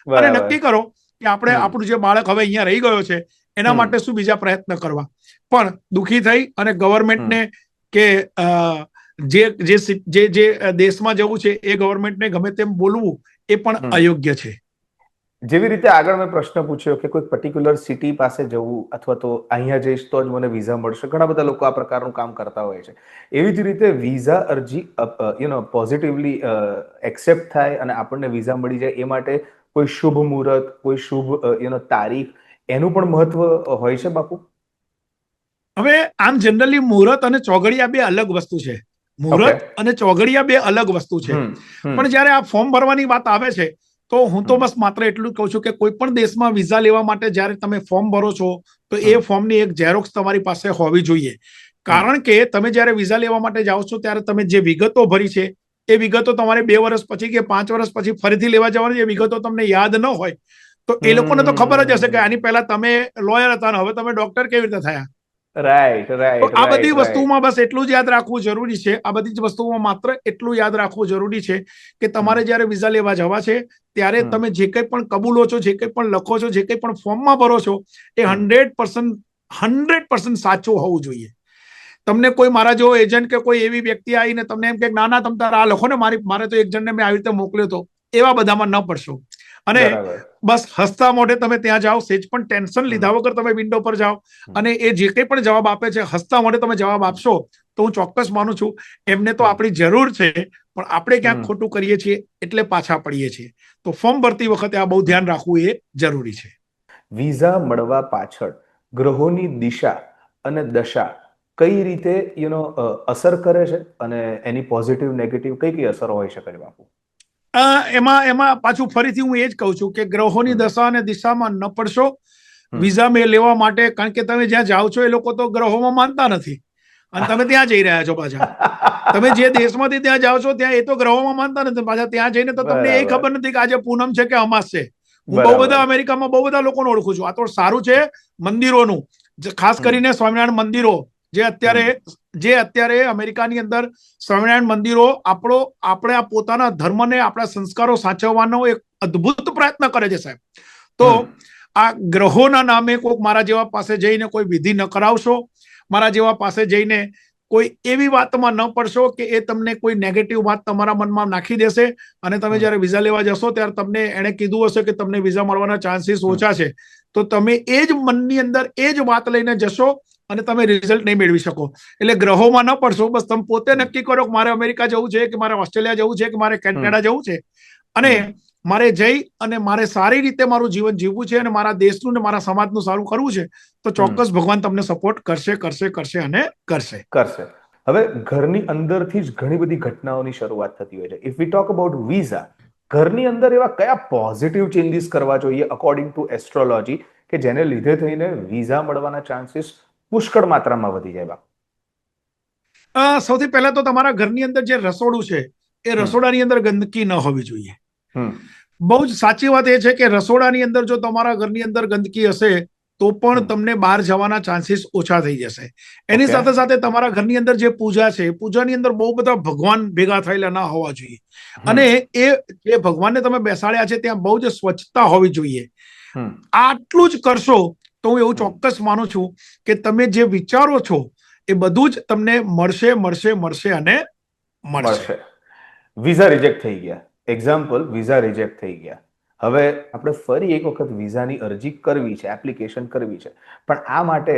અને નક્કી કરો કે આપણે આપણું જે બાળક હવે અહીંયા રહી ગયો છે એના માટે શું બીજા પ્રયત્ન કરવા. પણ દુઃખી થઈ અને ગવર્મેન્ટને કે જે દેશમાં જવું છે એ ગવર્મેન્ટને ગમે તેમ બોલવું એ પણ અયોગ્ય છે. જેવી રીતે આગળ મેં પ્રશ્ન પૂછ્યો કે કોઈ પર્ટિક્યુલર સિટી પાસે જવું અથવા તો અહીંયા જઈશ તો જ મને વિઝા મળશે, ઘણા બધા લોકો આ પ્રકારનું કામ કરતા હોય છે. એવી જ રીતે વિઝા અરજી પોઝિટિવલી એક્સેપ્ટ થાય અને આપણને વિઝા મળી જાય એ માટે કોઈ શુભ મુહૂર્ત, કોઈ શુભ તારીખ, એનું પણ મહત્વ હોય છે બાપુ? હવે આમ જનરલી મુહૂર્ત અને ચોઘડિયા બે અલગ વસ્તુ છે. મુહૂર્ત અને ચોઘડિયા બે અલગ વસ્તુ છે. પણ જ્યારે આ ફોર્મ ભરવાની વાત આવે છે તો હું તો બસ માત્ર એટલું જ કહું છું કે કોઈ પણ દેશમાં વિઝા લેવા માટે જ્યારે તમે ફોર્મ ભરો છો તો એ ફોર્મની એક ઝેરોક્સ તમારી પાસે હોવી જોઈએ. કારણ કે તમે જ્યારે વિઝા લેવા માટે જાઓ છો ત્યારે તમે જે વિગતો ભરી છે એ વિગતો તમારે 2 વર્ષ પછી કે 5 વર્ષ પછી ફરીથી લેવા જવાની એ વિગતો તમને યાદ ન હોય તો એ લોકોને તો ખબર જ હશે કે આની પહેલા તમે લોયર હતા અને હવે તમે ડોક્ટર કેવી રીતે થયા. રાઈટ. આ બધી વસ્તુમાં બસ એટલું જ યાદ રાખવું જરૂરી છે. આ બધી જ વસ્તુમાં માત્ર એટલું યાદ રાખવું જરૂરી છે કે તમારે જ્યારે વિઝા લેવા જવા છે ત્યારે તમે જે કંઈ પણ કબૂલો છો, જે કંઈ પણ લખો છો, જે કંઈ પણ ફોર્મમાં ભરો છો એ 100% સાચું હોવું જોઈએ. તમને કોઈ મારા જેવો એજન્ટ કે કોઈ એવી વ્યક્તિ આવીને તમને એમ કે ના ના તમે તારા આ લખો ને, મારે તો એક જણને મેં આવી રીતે મોકલ્યો હતો, એવા બધામાં ન પડશો. અને બસ હસતા મોઢે તમે ત્યાં જાઓ, સેજ પણ ટેન્શન લીધા વગર તમે વિન્ડો પર જાઓ અને એ જે કંઈ પણ જવાબ આપે છે હસતા મોઢે તમે જવાબ આપશો તો હું ચોક્કસ માનું છું એમને તો આપણી જરૂર છે પણ આપણે ક્યાંક ખોટું કરીએ છીએ એટલે પાછા પડીએ છીએ. તો ફોર્મ ભરતી વખતે આ બહુ ધ્યાન રાખવું એ જરૂરી છે. વિઝા મળવા પાછળ ગ્રહોની દિશા અને દશા કઈ રીતે અસર કરે છે અને એની પોઝિટિવ નેગેટિવ કઈ કઈ અસર હોઈ શકે છે બાપુ? એમાં પાછું ફરીથી હું એ જ કહું છું કે ગ્રહોની દશા અને દિશામાં ન પડશો હમ. વિઝા મેં લેવા માટે, કારણ કે તમે જ્યાં જાઓ છો એ લોકો તો ગ્રહોમાં માનતા નથી અને તમે ત્યાં જઈ રહ્યા છો પાછા. તમે જે દેશમાંથી ત્યાં જાઓ છો ત્યાં એ તો ગ્રહોમાં માનતા નથી, પાછા ત્યાં જઈને તો તમને એ બરાબર. ખબર નથી કે આજે પૂનમ છે કે અમાસ છે. હું બહુ બરાબર. બધા અમેરિકામાં બહુ બધા લોકોને ઓળખું છું. આ તો સારું છે મંદિરોનું, ખાસ કરીને સ્વામિનારાયણ મંદિરો જે અત્યારે અમેરિકાની અંદર સ્વામિનારાયણ મંદિરો આપણે આ પોતાના ધર્મને, આપણા સંસ્કારો સાચવવાનો એક અદ્ભુત પ્રયત્ન કરે છે સાહેબ. તો આ ગ્રહોના નામે કોઈક મારા જેવા પાસે જઈને કોઈ વિધિ ન કરાવશો, મારા જેવા પાસે જઈને કોઈ એવી વાતમાં ન પડશો કે એ તમને કોઈ નેગેટિવ વાત તમારા મનમાં નાખી દેશે અને તમે જ્યારે વિઝા લેવા જશો ત્યારે તમને એણે કીધું હશે કે તમને વિઝા મળવાના ચાન્સીસ ઓછા છે, તો તમે એ જ મનની અંદર એ જ વાત લઈને જશો અને તમે રિઝલ્ટ નહીં મેળવી શકો. એટલે ગ્રહોમાં ન પડશો, બસ તમે પોતે નક્કી કરો કે મારે અમેરિકા જવું છે કે મારે ઓસ્ટ્રેલિયા જવું છે કે મારે કેનેડા જવું છે અને મારે જઈ અને મારે સારી રીતે મારું જીવન જીવવું છે અને મારા દેશનું ને મારા સમાજનું સારું કરવું છે, તો ચોક્કસ ભગવાન તમને સપોર્ટ કરશે અને કરશે. હવે ઘરની અંદરથી જ ઘણી બધી ઘટનાઓની શરૂઆત થતી હોય છે. If V talk about visa, ઘરની અંદર એવા કયા પોઝિટિવ ચેન્જીસ કરવા જોઈએ અકોર્ડિંગ ટુ એસ્ટ્રોલોજી કે જેને લીધે થઈને વિઝા મળવાના ચાન્સીસ પુષ્કળ માત્રામાં વધી જાય? સૌથી પહેલા તો તમારા ઘરની અંદર જે રસોડું છે એ રસોડાની અંદર ગંદકી ન હોવી જોઈએ. બહુ જ સાચી વાત એ છે કે રસોડાની અંદર જો તમારા ઘરની અંદર ગંદકી હશે તો પણ તમને બહાર જવાના ચાન્સીસ ઓછા થઈ જશે. એની સાથે સાથે તમારા ઘરની અંદર જે પૂજા છે, પૂજાની અંદર બહુ બધા ભગવાન ભેગા થયેલા ના હોવા જોઈએ અને એ જે ભગવાનને તમે બેસાડ્યા છે ત્યાં બહુ જ સ્વચ્છતા હોવી જોઈએ. આટલું જ કરશો તો હું એવું ચોક્કસ માનું છું કે તમે જે વિચારો છો એ બધું જ તમને મળશે અને મળશે. વિઝા રિજેક્ટ થઈ ગયા, એક્ઝામ્પલ વિઝા રિજેક્ટ થઈ ગયા, હવે આપણે ફરી એક વખત વિઝાની અરજી કરવી છે, એપ્લિકેશન કરવી છે, પણ આ માટે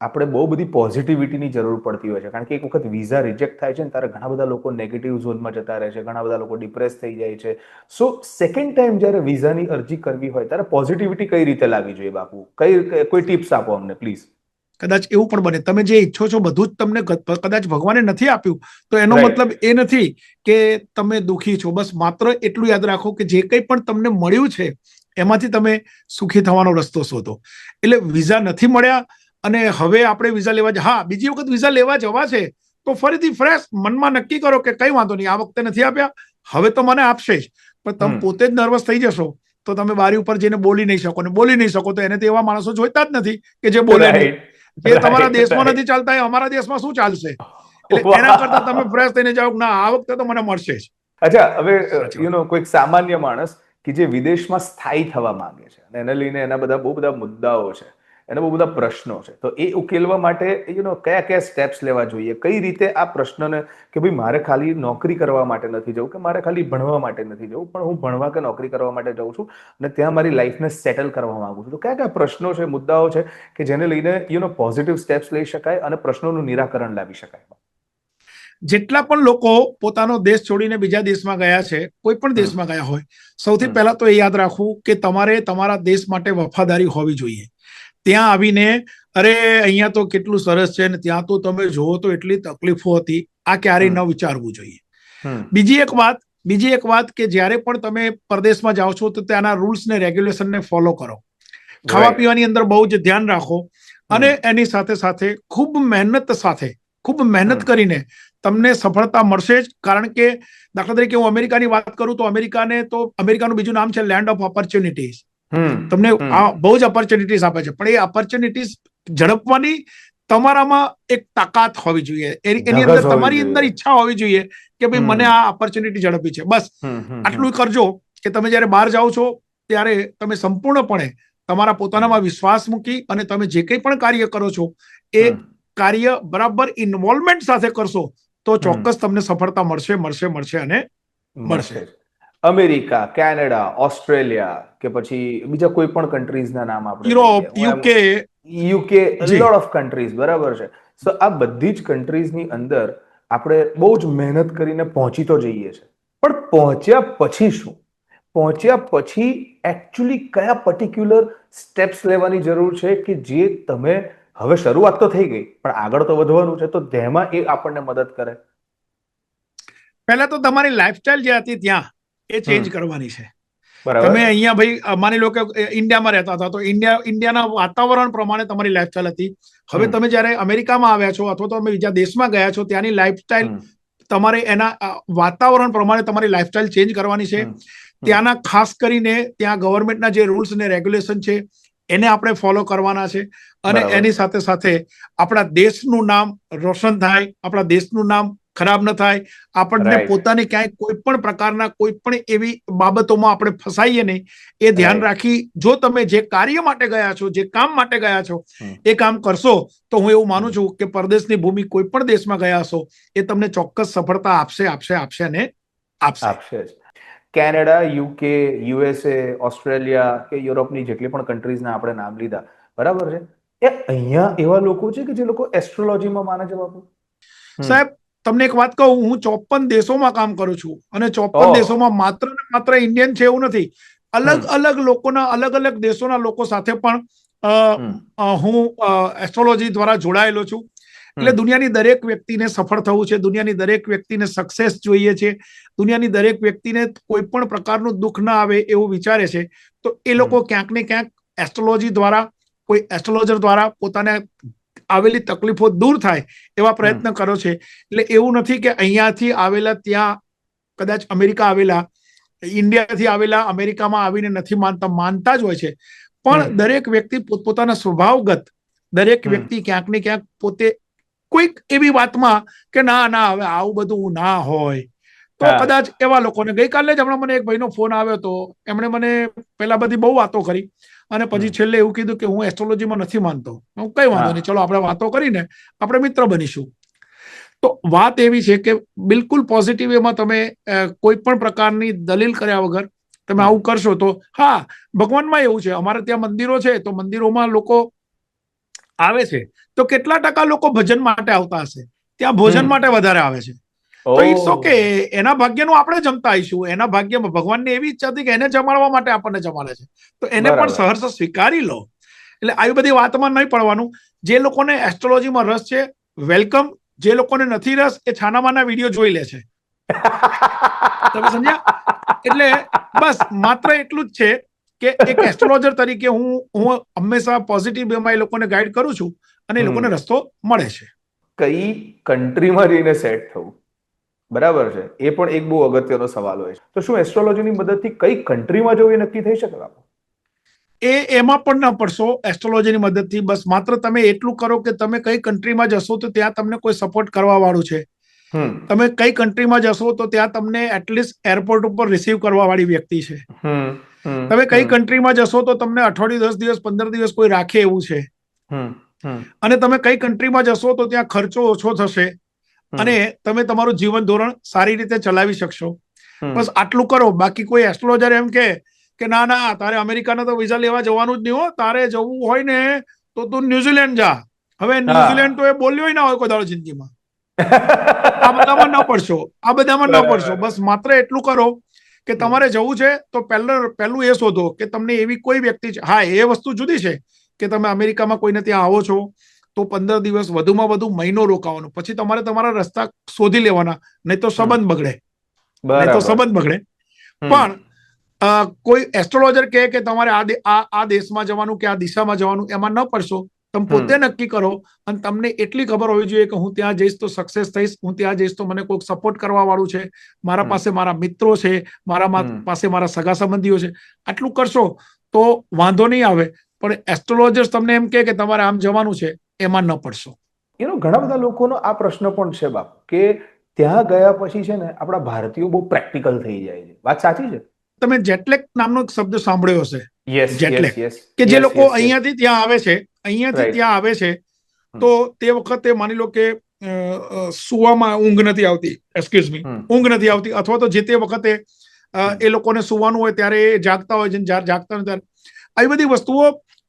આપણે બહુ બધી પોઝિટિવિટીની જરૂર પડતી હોય છે, કારણ કે એક વખત વિઝા રિજેક્ટ થાય છે ને ત્યારે ઘણા બધા લોકો નેગેટિવ ઝોનમાં જતા રહે છે, ઘણા બધા લોકો ડિપ્રેસ થઈ જાય છે. સો સેકન્ડ ટાઈમ જ્યારે વિઝાની અરજી કરવી હોય ત્યારે પોઝિટિવિટી કઈ રીતે લાવવી જોઈએ બાપુ? કોઈ ટિપ્સ આપો અમને પ્લીઝ. કદાચ એવું પણ બને તમે જે ઈચ્છો છો બધું જ તમને કદાચ ભગવાને નથી આપ્યું તો એનો મતલબ એ નથી કે તમે દુઃખી છો. બસ માત્ર એટલું યાદ રાખો કે જે કંઈ પણ તમને મળ્યું છે એમાંથી તમે સુખી થવાનો રસ્તો શોધો. એટલે વિઝા નથી મળ્યા અને હવે આપણે વિઝા લેવા, હા બીજી વખત વિઝા લેવા જવા છે તો ફરીથી ફ્રેશ મનમાં નક્કી કરો કે કઈ વાંધો નહીં, આ વખતે નથી આપ્યા, હવે તો મને આપશે જ. પણ તમે પોતે જ નર્વસ થઈ જશો તો તમે બારી ઉપર જઈને બોલી નહીં શકો, ને બોલી નહીં શકો તો એને તો એવા માણસો જોઈતા જ નથી કે જે બોલે નહીં. જે તમારા દેશમાં નથી ચાલતા એ અમારા દેશમાં શું ચાલશે? એટલે એના કરતા તમે ફ્રેશ થઈને જાઓ ના આ વખતે તો મને મળશે જ. અચ્છા, હવે કોઈક સામાન્ય માણસ કે જે વિદેશમાં સ્થાયી થવા માંગે છે અને એને લઈને એના બહુ બધા મુદ્દાઓ છે, એના બહુ બધા પ્રશ્નો છે, તો એ ઉકેલવા માટે કયા કયા સ્ટેપ્સ લેવા જોઈએ? કઈ રીતે આ પ્રશ્નને કે ભાઈ મારે ખાલી નોકરી કરવા માટે નથી જવું, કે મારે ખાલી ભણવા માટે નથી જવું, પણ હું ભણવા કે નોકરી કરવા માટે જાઉં છું અને ત્યાં મારી લાઈફને સેટલ કરવા માંગુ છું, તો કયા કયા પ્રશ્નો છે, મુદ્દાઓ છે કે જેને લઈને પોઝિટિવ સ્ટેપ્સ લઈ શકાય અને પ્રશ્નોનું નિરાકરણ લાવી શકાય? જેટલા પણ લોકો પોતાનો દેશ છોડીને બીજા દેશમાં ગયા છે, કોઈ પણ દેશમાં ગયા હોય, સૌથી પહેલા તો એ યાદ રાખવું કે તમારે તમારા દેશ માટે વફાદારી હોવી જોઈએ. ત્યાં આવીને અરે અહીંયા તો કેટલું સરસ છે ને ત્યાં તો તમે જોવો તો એટલી તકલીફો હતી, આ ક્યારેય ન વિચારવું જોઈએ. બીજી એક વાત કે જ્યારે પણ તમે પરદેશમાં જાઓ છો તો ત્યાંના રૂલ્સ ને રેગ્યુલેશન ને ફોલો કરો. ખાવા પીવાની અંદર બહુ જ ધ્યાન રાખો અને એની સાથે સાથે ખૂબ મહેનત કરીને તમને સફળતા મળશે જ. કારણ કે દાખલા તરીકે હું અમેરિકાની વાત કરું તો અમેરિકાનું બીજું નામ છે લેન્ડ ઓફ ઓપોર્ચ્યુનિટીઝ. તમને બહુ જ ઓપોર્ચ્યુનિટીઝ આપે છે, પણ એ ઓપોર્ચ્યુનિટીઝ ઝડપવાની તમારામાં એક તાકાત હોવી જોઈએ, એની અંદર તમારી અંદર ઈચ્છા હોવી જોઈએ કે ભાઈ મને આ ઓપોર્ચ્યુનિટી ઝડપી છે. બસ આટલું કરજો કે તમે જ્યારે બહાર જાઓ છો ત્યારે તમે સંપૂર્ણપણે તમારા પોતાનામાં વિશ્વાસ મૂકી અને તમે જે કંઈ પણ કાર્ય કરો છો એ કાર્ય બરાબર ઇન્વોલ્વમેન્ટ સાથે કરશો તો ચોક્કસ તમને સફળતા મળશે અને મળશે. અમેરિકા, કેનેડા, ઓસ્ટ્રેલિયા કે પછી બીજા કોઈ પણ કન્ટ્રીઝના નામ આપણે Europe, UK, lot of countries, બરાબર છે. સો આ બધી જ કન્ટ્રીઝની અંદર આપણે બહુ જ મહેનત કરીને પહોંચી તો જઈએ છીએ, પણ પહોંચ્યા પછી શું? પહોંચ્યા પછી એકચ્યુઅલી કયા પર્ટિક્યુલર સ્ટેપ્સ લેવાની જરૂર છે કે જે તમે હવે શરૂઆત તો થઈ ગઈ, પણ આગળ તો વધવાનું છે, તો તેમાં એ આપણને મદદ કરે. પહેલા તો તમારી લાઈફસ્ટાઈલ જે હતી ત્યાં એ ચેન્જ કરવાની છે. બરાબર. તમે અહીંયા ભાઈ માની લો કે ઇન્ડિયામાં રહેતા હતા તો ઇન્ડિયાના વાતાવરણ પ્રમાણે તમારી લાઈફસ્ટાઈલ હતી. હવે તમે જ્યારે અમેરિકામાં આવ્યા છો અથવા તો તમે બીજા દેશમાં ગયા છો, ત્યાંની લાઈફસ્ટાઈલ તમારે એના વાતાવરણ પ્રમાણે તમારી લાઈફસ્ટાઈલ ચેન્જ કરવાની છે. ત્યાંના ખાસ કરીને ત્યાં ગવર્મેન્ટના જે રૂલ્સ અને રેગ્યુલેશન છે એને આપણે ફોલો કરવાના છે. અને એની સાથે સાથે આપણા દેશનું નામ રોશન થાય, આપણા દેશનું નામ ખરાબ ન થાય, આપણને પોતાની ક્યાંય કોઈ પણ પ્રકારના કોઈ પણ એવી બાબતોમાં આપણે ફસાઈએ નહીં, એ ધ્યાન રાખી જો તમે જે કાર્ય માટે ગયા છો, જે કામ માટે ગયા છો એ કામ કરશો તો હું એવું માનું છું કે પરદેશની ભૂમિ કોઈ પણ દેશમાં ગયા હશો એ તમને ચોક્કસ સફળતા આપશે અને આપશે. કેનેડા, યુકે, યુએસએ, ઓસ્ટ્રેલિયા કે યુરોપની જેટલી પણ કન્ટ્રીઝના આપણે નામ લીધા, બરાબર છે, એ અહીંયા એવા લોકો છે કે જે લોકો એસ્ટ્રોલોજીમાં માને છે બાપુ? સાહેબ તમને એક વાત કહું, હું 54 દેશોમાં કામ કરું છું અને 54 દેશોમાં માત્ર ને માત્ર ઇન્ડિયન છે એવું નથી. અલગ અલગ લોકોના અલગ અલગ દેશોના લોકો સાથે પણ હું એસ્ટ્રોલોજી દ્વારા જોડાયેલો છું. એટલે દુનિયાની દરેક વ્યક્તિને સફળ થવું છે, દુનિયાની દરેક વ્યક્તિને સક્સેસ જોઈએ છે, દુનિયાની દરેક વ્યક્તિને કોઈ પણ પ્રકારનું દુઃખ ના આવે એવું વિચારે છે, તો એ લોકો ક્યાંક ને ક્યાંક એસ્ટ્રોલોજી દ્વારા, કોઈ એસ્ટ્રોલોજર દ્વારા પોતાને આવેલી તકલીફો દૂર થાય એવા પ્રયત્ન કર્યો છે. એટલે એવું નથી કે અહીંયાથી આવેલા ત્યાં કદાચ અમેરિકા આવેલા, ઇન્ડિયાથી આવેલા અમેરિકામાં આવીને નથી માનતા જ હોય છે. પણ દરેક વ્યક્તિ પોતપોતાના સ્વભાવગત દરેક વ્યક્તિ ક્યાંક ને ક્યાંક પોતે કોઈક એવી વાતમાં કે ના હવે આવું બધું ના હોય તો કદાચ એવા લોકોને, ગઈકાલે જ હમણાં મને એક ભાઈનો ફોન આવ્યો હતો, એમણે મને પહેલા બધી બહુ વાતો કરી અને પછી છેલ્લે એવું કીધું કે હું એસ્ટ્રોલોજીમાં નથી માનતો. હું કઈ વાંધો નહીં, ચલો આપણે વાતો કરીને આપણે મિત્ર બનીશું. તો વાત એવી છે કે બિલકુલ પોઝિટિવ એમાં તમે કોઈ પણ પ્રકારની દલીલ કર્યા વગર તમે આવું કરશો તો હા, ભગવાનમાં એવું છે, અમારે ત્યાં મંદિરો છે તો મંદિરોમાં લોકો આવે છે તો કેટલા ટકા લોકો ભજન માટે આવતા હશે, ત્યાં ભોજન માટે વધારે આવે છે. તો ઇટ્સ ઓકે, એના ભાગ્યનું આપણે જમતા આવીશું. એના ભાગ્યમાં ભગવાનની એવી ઈચ્છા હતી કે એને જમાડવા માટે આપણને જમાડે છે, તો એને પણ સહર્ષ સ્વીકારી લો. એટલે આવી બધી વાતમાં નહીં પડવાનું. જે લોકોને એસ્ટ્રોલોજીમાં રસ છે વેલકમ, જે લોકોને નથી રસ એ છાનામાના વિડીયો જોઈ લે છે. તમે સમજ્યા? એટલે બસ માત્ર એટલું જ છે કે એક એસ્ટ્રોલોજર તરીકે હું હંમેશા પોઝિટિવ વેમાં એ લોકોને ગાઈડ કરું છું અને એ લોકોને રસ્તો મળે છે. કઈ કન્ટ્રીમાં જઈને સેટ થવું, બરાબર છે, એ પણ એક બહુ અગત્યનો સવાલ હોય છે. તો શું એસ્ટ્રોલોજીની મદદથી કઈ કન્ટ્રીમાં જવું એ નક્કી થઈ શકે? એમાં પણ ન પડશો એસ્ટ્રોલોજીની મદદથી. બસ માત્ર તમે એટલું કરો કે તમે કઈ કન્ટ્રીમાં જશો તો ત્યાં તમને કોઈ સપોર્ટ કરવા વાળું છે. તમે કઈ કન્ટ્રીમાં જશો તો ત્યાં તમને એટલીસ્ટ એરપોર્ટ ઉપર રિસીવ કરવા વાળી વ્યક્તિ છે. તમે કઈ કન્ટ્રીમાં જશો તો તમને અઠવાડિયું, 10 દિવસ, 15 દિવસ કોઈ રાખે એવું છે. અને તમે કઈ કન્ટ્રીમાં જશો તો ત્યાં ખર્ચો ઓછો થશે અને તમે તમારું જીવન ધોરણ સારી રીતે ચલાવી શકશો. બસ આટલું કરો. બાકી કોઈ એસ્ટ્રોલોજર એમ કે ના તારે અમેરિકાના તો વિઝા લેવા જવાનું જ નહીં હો, તારે જવું હોય ને તો તું ન્યુઝીલેન્ડ જા. હવે ન્યુઝીલેન્ડ તો એ બોલ્યો ના હોય કોઈ દાડો જિંદગીમાં. આ બધામાં ન પડશો. બસ માત્ર એટલું કરો કે તમારે જવું છે તો પહેલું એ શોધો કે તમને એવી કોઈ વ્યક્તિ છે. હા, એ વસ્તુ જુદી છે કે તમે અમેરિકામાં કોઈને ત્યાં આવો છો તો 15 દિવસ, વધુમાં વધુ મહિનો રોકાવાનું, પછી તમારે તમારા રસ્તા શોધી લેવાના, નહીં તો સંબંધ બગડે. પણ કોઈ એસ્ટ્રોલોજર કહે કે તમારે આ દેશમાં જવાનું કે આ દિશામાં જવાનું, એમાં ન પડશો. તમે પોતે નક્કી કરો અને તમને એટલી ખબર હોવી જોઈએ કે હું ત્યાં જઈશ તો સક્સેસ થઈશ, હું ત્યાં જઈશ તો મને કોઈક સપોર્ટ કરવા વાળું છે, મારા પાસે મારા મિત્રો છે, મારા પાસે મારા સગા સંબંધીઓ છે. આટલું કરશો તો વાંધો નહીં આવે. પણ એસ્ટ્રોલોજર્સ તમને એમ કે તમારે આમ જવાનું છે, એમાં ન પડશો. ઘણા બધા લોકોનો આ પ્રશ્ન પણ છે બાપ, કે ત્યાં ગયા પછી છે ને આપણા ભારતીયો બહુ પ્રેક્ટિકલ થઈ જાય છે. વાત સાચી છે? તમે જેટલેગ નામનો એક શબ્દ સાંભળ્યો હશે. જેટલેગ, કે જે લોકો અહીંયાથી ત્યાં આવે છે તો તે વખતે માની લો કે સુવામાં ઊંઘ નથી આવતી, ઊંઘ નથી આવતી, અથવા તો જે તે વખતે એ લોકોને સુવાનું હોય ત્યારે એ જાગતા હોય છે, જ્યારે જાગતા હોય ત્યારે આવી બધી વસ્તુઓ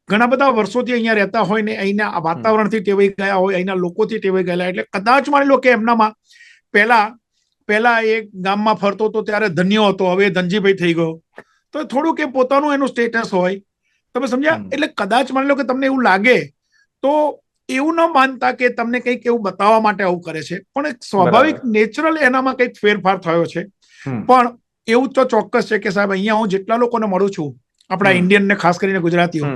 ઘણા બધા વર્ષોથી અહીંયા રહેતા હોય ને અહીંના વાતાવરણથી ટેવાઈ ગયા હોય, અહીંના લોકોથી ટેવાઈ ગયેલા, એટલે કદાચ માની લો કે એમનામાં પહેલા એ ગામમાં ફરતો હતો ત્યારે ધન્યો હતો, હવે ધનજીભાઈ થઈ ગયો, તો થોડુંક એ પોતાનું એનું સ્ટેટસ હોય. તમે સમજ્યા? એટલે કદાચ માની લો કે તમને એવું લાગે તો એવું ન માનતા કે તમને કંઈક એવું બતાવવા માટે આવું કરે છે, પણ એક સ્વાભાવિક નેચરલ એનામાં કંઈક ફેરફાર થયો છે. પણ એવું તો ચોક્કસ છે કે સાહેબ અહીંયા હું જેટલા લોકોને મળું છું, આપણા ઇન્ડિયન ને ખાસ કરીને ગુજરાતીઓ,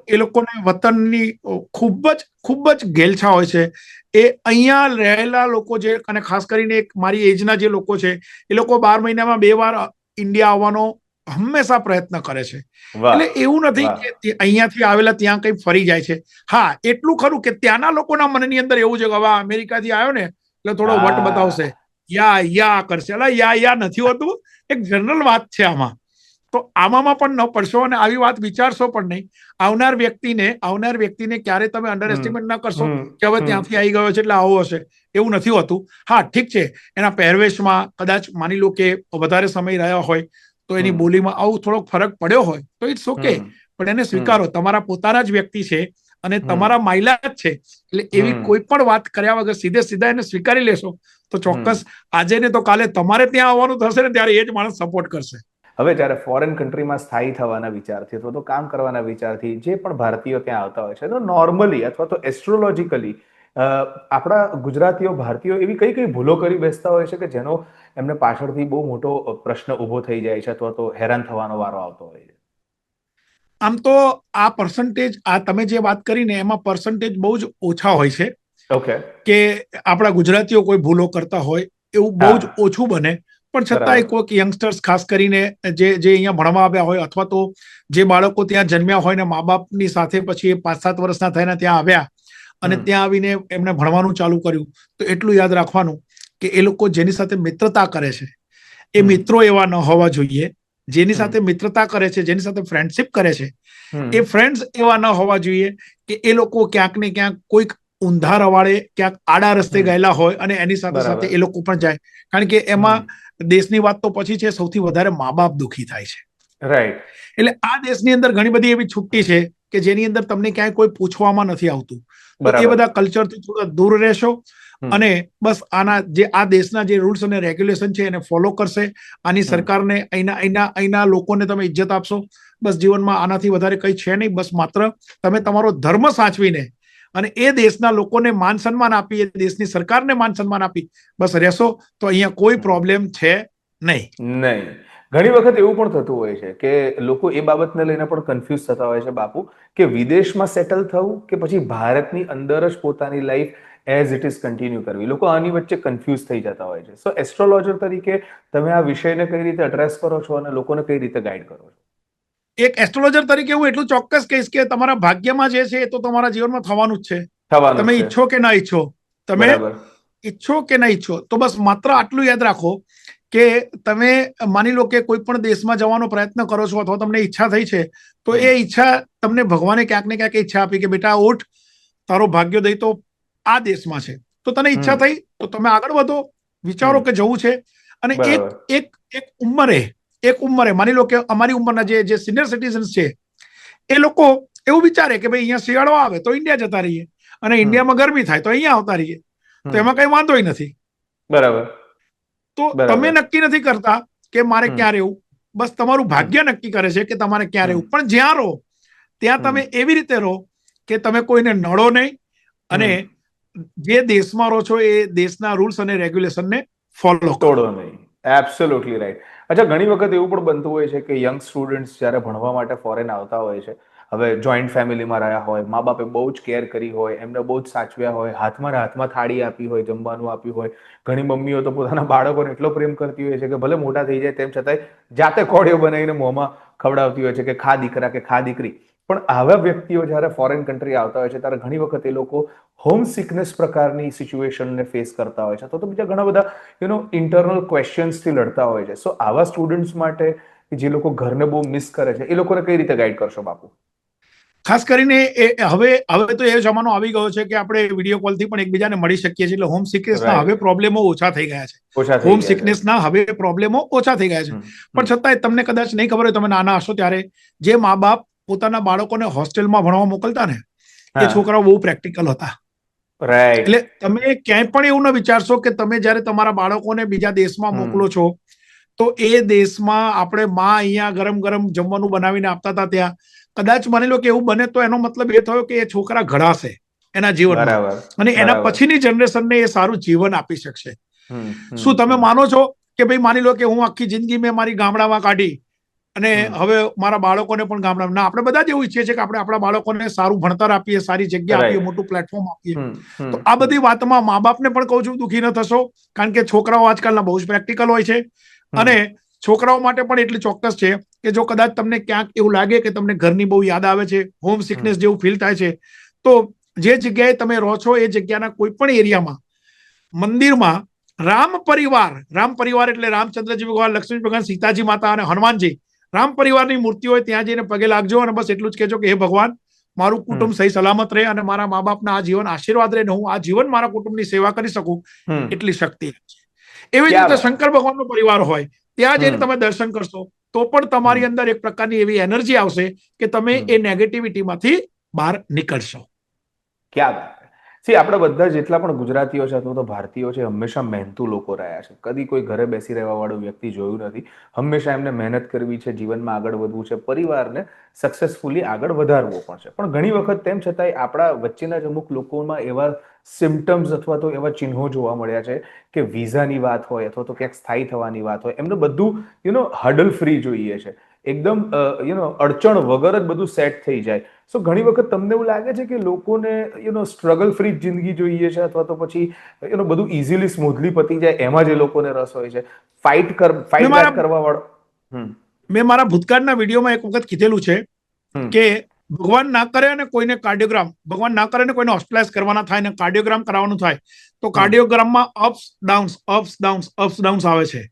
એ લોકોને વતનની ખૂબ જ ઘેલછા હોય છે. એ અહીંયા રહેલા લોકો જે, અને ખાસ કરીને એક મારી એજના જે લોકો છે, એ લોકો 12 મહિનામાં 2 વાર ઇન્ડિયા આવવાનો હંમેશા પ્રયત્ન કરે છે. એટલે એવું નથી કે અહીંયાથી આવેલા ત્યાં કઈ ફરી જાય છે. હા, એટલું ખરું કે ત્યાંના લોકોના મનની અંદર એવું છે કે હવે અમેરિકાથી આવ્યો ને એટલે થોડો વટ બતાવશે, યા કરશે. એટલે યા નથી હોતું, એક જનરલ વાત છે આમાં. તો આમાં પણ ન પડશો અને આવી વાત વિચારશો પણ નહીં. આવનાર વ્યક્તિને ક્યારે તમે અંડર એસ્ટિમેટ ના કરશો કે હવે ત્યાંથી આવી ગયો છે એટલે આવું હશે, એવું નથી હોતું. હા, ઠીક છે, એના પહેરવેશમાં કદાચ માની લો કે વધારે સમય રહ્યા હોય તો એની બોલીમાં આવું થોડોક ફરક પડ્યો હોય તો ઇટ્સ ઓકે, પણ એને સ્વીકારો. તમારા પોતાના જ વ્યક્તિ છે અને તમારા માયલા જ છે, એટલે એવી કોઈ પણ વાત કર્યા વગર સીધા એને સ્વીકારી લેશો તો ચોક્કસ આજે ને તો કાલે તમારે ત્યાં આવવાનું થશે ને ત્યારે એ જ માણસ સપોર્ટ કરશે. હવે જ્યારે ફોરેન કન્ટ્રીમાં સ્થાયી થવાના વિચારથી અથવા તો કામ કરવાના વિચારથી જે પણ ભારતીયો ત્યાં આવતા હોય છે, તો નોર્મલી અથવા તો એસ્ટ્રોલોજીકલી આપણા ગુજરાતીઓ, ભારતીયો એવી કઈ કઈ ભૂલો કરી બેસતા હોય છે કે જેનો એમને પાછળથી બહુ મોટો પ્રશ્ન ઊભો થઈ જાય છે અથવા તો હેરાન થવાનો વારો આવતો હોય છે? આમ તો આ પર્સન્ટેજ, આ તમે જે વાત કરીને એમાં પર્સન્ટેજ બહુ જ ઓછા હોય છે. ઓકે. કે આપણા ગુજરાતીઓ કોઈ ભૂલો કરતા હોય એવું બહુ જ ઓછું બને. પણ છતાંય કોઈક યંગસ્ટર્સ ખાસ કરીને જે અહીંયા ભણવા આવ્યા હોય અથવા તો જે બાળકો ત્યાં જન્મ્યા હોય ને મા બાપની સાથે પછી એ 5-7 વર્ષના થઈને ત્યાં આવ્યા અને ત્યાં આવીને એમને ભણવાનું ચાલુ કર્યું, તો એટલું યાદ રાખવાનું કે એ લોકો જેની સાથે મિત્રતા કરે છે એ મિત્રો એવા ન હોવા જોઈએ. જેની સાથે મિત્રતા કરે છે, જેની સાથે ફ્રેન્ડશિપ કરે છે, એ ફ્રેન્ડ્સ એવા ન હોવા જોઈએ કે એ લોકો ક્યાંક ને ક્યાંક કોઈક ઊંધા રવાડે ક્યાંક આડા રસ્તે ગયેલા હોય અને એની સાથે સાથે એ લોકો પણ જાય. કારણ કે એમાં દેશની વાત તો પછી છે, સૌથી વધારે મા બાપ દુઃખી થાય છે. રાઈટ. એટલે આ દેશની અંદર ઘણી બધી એવી છુટ્ટી છે કે જેની અંદર તમને ક્યાંય કોઈ પૂછવામાં નથી આવતું. તો એ બધા કલ્ચરથી થોડા દૂર રહેશો અને બસ આ દેશના જે રૂલ્સ અને રેગ્યુલેશન છે એને ફોલો કરશે. આની સરકારને અહીંના લોકોને તમે ઇજ્જત આપશો. બસ જીવનમાં આનાથી વધારે કઈ છે નહીં. બસ માત્ર તમે તમારો ધર્મ સાચવીને અને એ દેશના લોકોને માન સન્માન આપી, એ દેશની સરકારને માન સન્માન આપી બસ રહેશો તો અહીંયા કોઈ પ્રોબ્લેમ છે નહીં. ઘણી વખત એવું પણ થતું હોય છે કે લોકો એ બાબતને લઈને પણ કન્ફ્યુઝ થતા હોય છે બાપુ, કે વિદેશમાં સેટલ થવું કે પછી ભારતની અંદર જ પોતાની life as it is continue કરવી. લોકો આની વચ્ચે કન્ફ્યુઝ થઈ જતા હોય છે. સો એસ્ટ્રોલોજર તરીકે તમે આ વિષયને કઈ રીતે એડ્રેસ કરો છો અને લોકોને કઈ રીતે ગાઈડ કરો છો? એક એસ્ટ્રોલોજર તરીકે હું એટલું ચોક્કસ કહીશ કે તમારા ભાગ્યમાં જે છે એ તો તમારા જીવનમાં થવાનું જ છે. તમે ઈચ્છો કે ના ઈચ્છો, તમે ઈચ્છો કે ના ઈચ્છો, તો બસ માત્ર આટલું યાદ રાખો કે તમે માની લો કે કોઈ પણ દેશમાં જવાનો પ્રયત્ન કરો છો અથવા તમને ઈચ્છા થઈ છે, તો એ ઈચ્છા તમને ભગવાને ક્યાંક ને ક્યાંક ઈચ્છા આપી કે બેટા ઉઠ, તારો ભાગ્યોદય તો આ દેશમાં છે. તો તને ઈચ્છા થઈ તો તમે આગળ વધો, વિચારો કે જવું છે. અને એક ઉંમરે માની લો કે અમારી ઉંમરના જે સિનિયર સિટીઝન્સ છે એ લોકો એવું વિચારે કે ભાઈ અહીંયા શિયાળો આવે તો ઇન્ડિયા જતા રહીએ અને ઇન્ડિયામાં ગરમી થાય તો અહીંયા આવતા રહીએ, તો એમાં કઈ વાંધો નથી. બરાબર. તો તમે નક્કી નથી કરતા કે મારે ક્યાં રહેવું, બસ તમારું ભાગ્ય નક્કી કરે છે કે તમારે ક્યાં રહેવું. પણ જ્યાં રહો ત્યાં તમે એવી રીતે રહો કે તમે કોઈને નડો નહીં અને જે દેશમાં રહો છો એ દેશના રૂલ્સ અને રેગ્યુલેશનને ફોલો તોડો નહીં. Absolutely right. અચ્છા, ઘણી વખત એવું પણ બનતું હોય છે કે યંગ સ્ટુડન્ટ્સ જ્યારે ભણવા માટે ફોરેન આવતા હોય છે, હવે જોઈન્ટ ફેમિલીમાં રહ્યા હોય, મા બાપે બહુ જ કેર કરી હોય, એમને બહુ જ સાચવ્યા હોય, હાથમાં થાળી આપી હોય, જમવાનું આપ્યું હોય. ઘણી મમ્મીઓ તો પોતાના બાળકોને એટલો પ્રેમ કરતી હોય છે કે ભલે મોટા થઈ જાય તેમ છતાંય જાતે કોળીઓ બનાવીને મોંમાં ખવડાવતી હોય છે કે ખા દીકરા કે ખા દીકરી. પણ આવા વ્યક્તિઓ જ્યારે ફોરેન કન્ટ્રી આવતા હોય છે ત્યારે ઘણી વખત એ લોકો હોમ સિકનેસ પ્રકારની સિચ્યુએશનને ફેસ કરતા હોય છે, તો બીજા ઘણા બધા ઇન્ટરનલ ક્વેશ્ચન્સથી લડતા હોય છે. સો આવા સ્ટુડન્ટ્સ માટે જે લોકો ઘરને બહુ મિસ કરે છે એ લોકોને કઈ રીતે ગાઈડ કરશો બાપુ? ખાસ કરીને હવે તો એ જમાનો આવી ગયો છે કે આપણે વિડીયો કોલથી પણ એકબીજાને મળી શકીએ છીએ, એટલે હોમ સિકનેસના હવે પ્રોબ્લેમો ઓછા થઈ ગયા છે. હોમ સિકનેસના હવે પ્રોબ્લેમો ઓછા થઈ ગયા છે. પણ છતાંય તમને કદાચ નહીં ખબર હોય, તમે નાના હશો ત્યારે જે મા બાપ પોતાના બાળકોને હોસ્ટેલમાં ભણવા મોકલતા ને એ છોકરાઓ બહુ પ્રેક્ટિકલ હતા. એટલે તમે ક્યાંય પણ એવું ન વિચારશો કે તમે જયારે તમારા બાળકોને બીજા દેશમાં મોકલો છો તો એ દેશમાં આપણે માં અહીંયા ગરમ ગરમ જમવાનું બનાવીને આપતા હતા, ત્યાં કદાચ માની લો કે એવું બને તો એનો મતલબ એ થયો કે એ છોકરા ઘડાશે. એના જીવનમાં, બરાબર. અને એના બરાબર. પછીની જનરેશનને એ સારું જીવન આપી શકશે. હમ. શું તમે માનો છો કે ભાઈ માની લો કે હું આખી જિંદગી મેં મારી ગામડામાં કાઢી અને હવે મારા બાળકોને પણ ગામડામાં, ના, આપણે બધા જ એવું ઈચ્છીએ છીએ કે આપણે આપણા બાળકોને સારું ભણતર આપીએ, સારી જગ્યા આપીએ, રાઈટ. મોટું પ્લેટફોર્મ આપીએ. હમ. તો આ બધી વાતમાં મા બાપને પણ કહું છું, દુઃખી ન થશો, કારણ કે છોકરાઓ આજકાલના બહુ જ પ્રેક્ટિકલ હોય છે. અને છોકરાઓ માટે પણ એટલી ચોક્કસ છે કે જો કદાચ તમને ક્યાંક એવું લાગે કે તમને ઘરની બહુ યાદ આવે છે, હોમ સિકનેસ જેવું ફીલ થાય છે, તો જે જગ્યાએ તમે રહો છો એ જગ્યાના કોઈ પણ એરિયામાં મંદિરમાં રામ પરિવાર એટલે રામચંદ્રજી ભગવાન, લક્ષ્મી ભગવાન, સીતાજી માતા અને હનુમાનજી, રામ પરિવારની મૂર્તિ હોય ત્યાં જઈને પગે લાગજો અને બસ એટલું જ કહેજો કે હે ભગવાન, મારું કુટુંબ સહી સલામત રહે અને મારા મા બાપના આ જીવન આશીર્વાદ રહે ને હું આ જીવન મારા કુટુંબની સેવા કરી શકું એટલી શક્તિ. એવી જ રીતે શંકર ભગવાનનો પરિવાર હોય ત્યાં જઈને તમે દર્શન કરશો તો પણ તમારી અંદર એક પ્રકારની એવી એનર્જી આવશે કે તમે એ નેગેટિવિટીમાંથી બહાર નીકળશો. ક્યાં વાત છે. આપણે બધા જેટલા પણ ગુજરાતીઓ છે અથવા તો ભારતીયો છે હંમેશા મહેનતુ લોકો રહ્યા છે. કદી કોઈ ઘરે બેસી રહેવા વાળું વ્યક્તિ જોયું નથી. હંમેશા એમને મહેનત કરવી છે, જીવનમાં આગળ વધવું છે, પરિવારને સક્સેસફુલી આગળ વધારવો પણ છે. પણ ઘણી વખત તેમ છતાંય આપણા વચ્ચેના જ અમુક લોકોમાં એવા સિમ્ટમ્સ અથવા તો એવા ચિહ્નો જોવા મળ્યા છે કે વિઝાની વાત હોય અથવા તો ક્યાંક સ્થાયી થવાની વાત હોય, એમને બધું હડલ ફ્રી જોઈએ છે, એકદમ અડચણ વગર જ બધું સેટ થઈ જાય. સો ઘણી વખત તમને એવું લાગે છે કે લોકોને સ્ટ્રગલ ફ્રી જિંદગી જોઈએ છે અથવા તો પછી બધું ઇઝીલી સ્મૂથલી પતી જાય એમાં જે લોકોને રસ હોય છે, ફાઇટ બેક કરવા વાળો. મેં મારા ભૂતકાળના વિડીયોમાં એક વખત કીધેલું છે કે ભગવાન ના કરે અને કોઈને ભગવાન ના કરે ને કોઈને હોસ્પિટલાઇઝ કરવાના થાય ને કાર્ડિયોગ્રામ કરાવવાનું થાય તો કાર્ડિયોગ્રામમાં અપ્સ ડાઉન્સ આવે છે.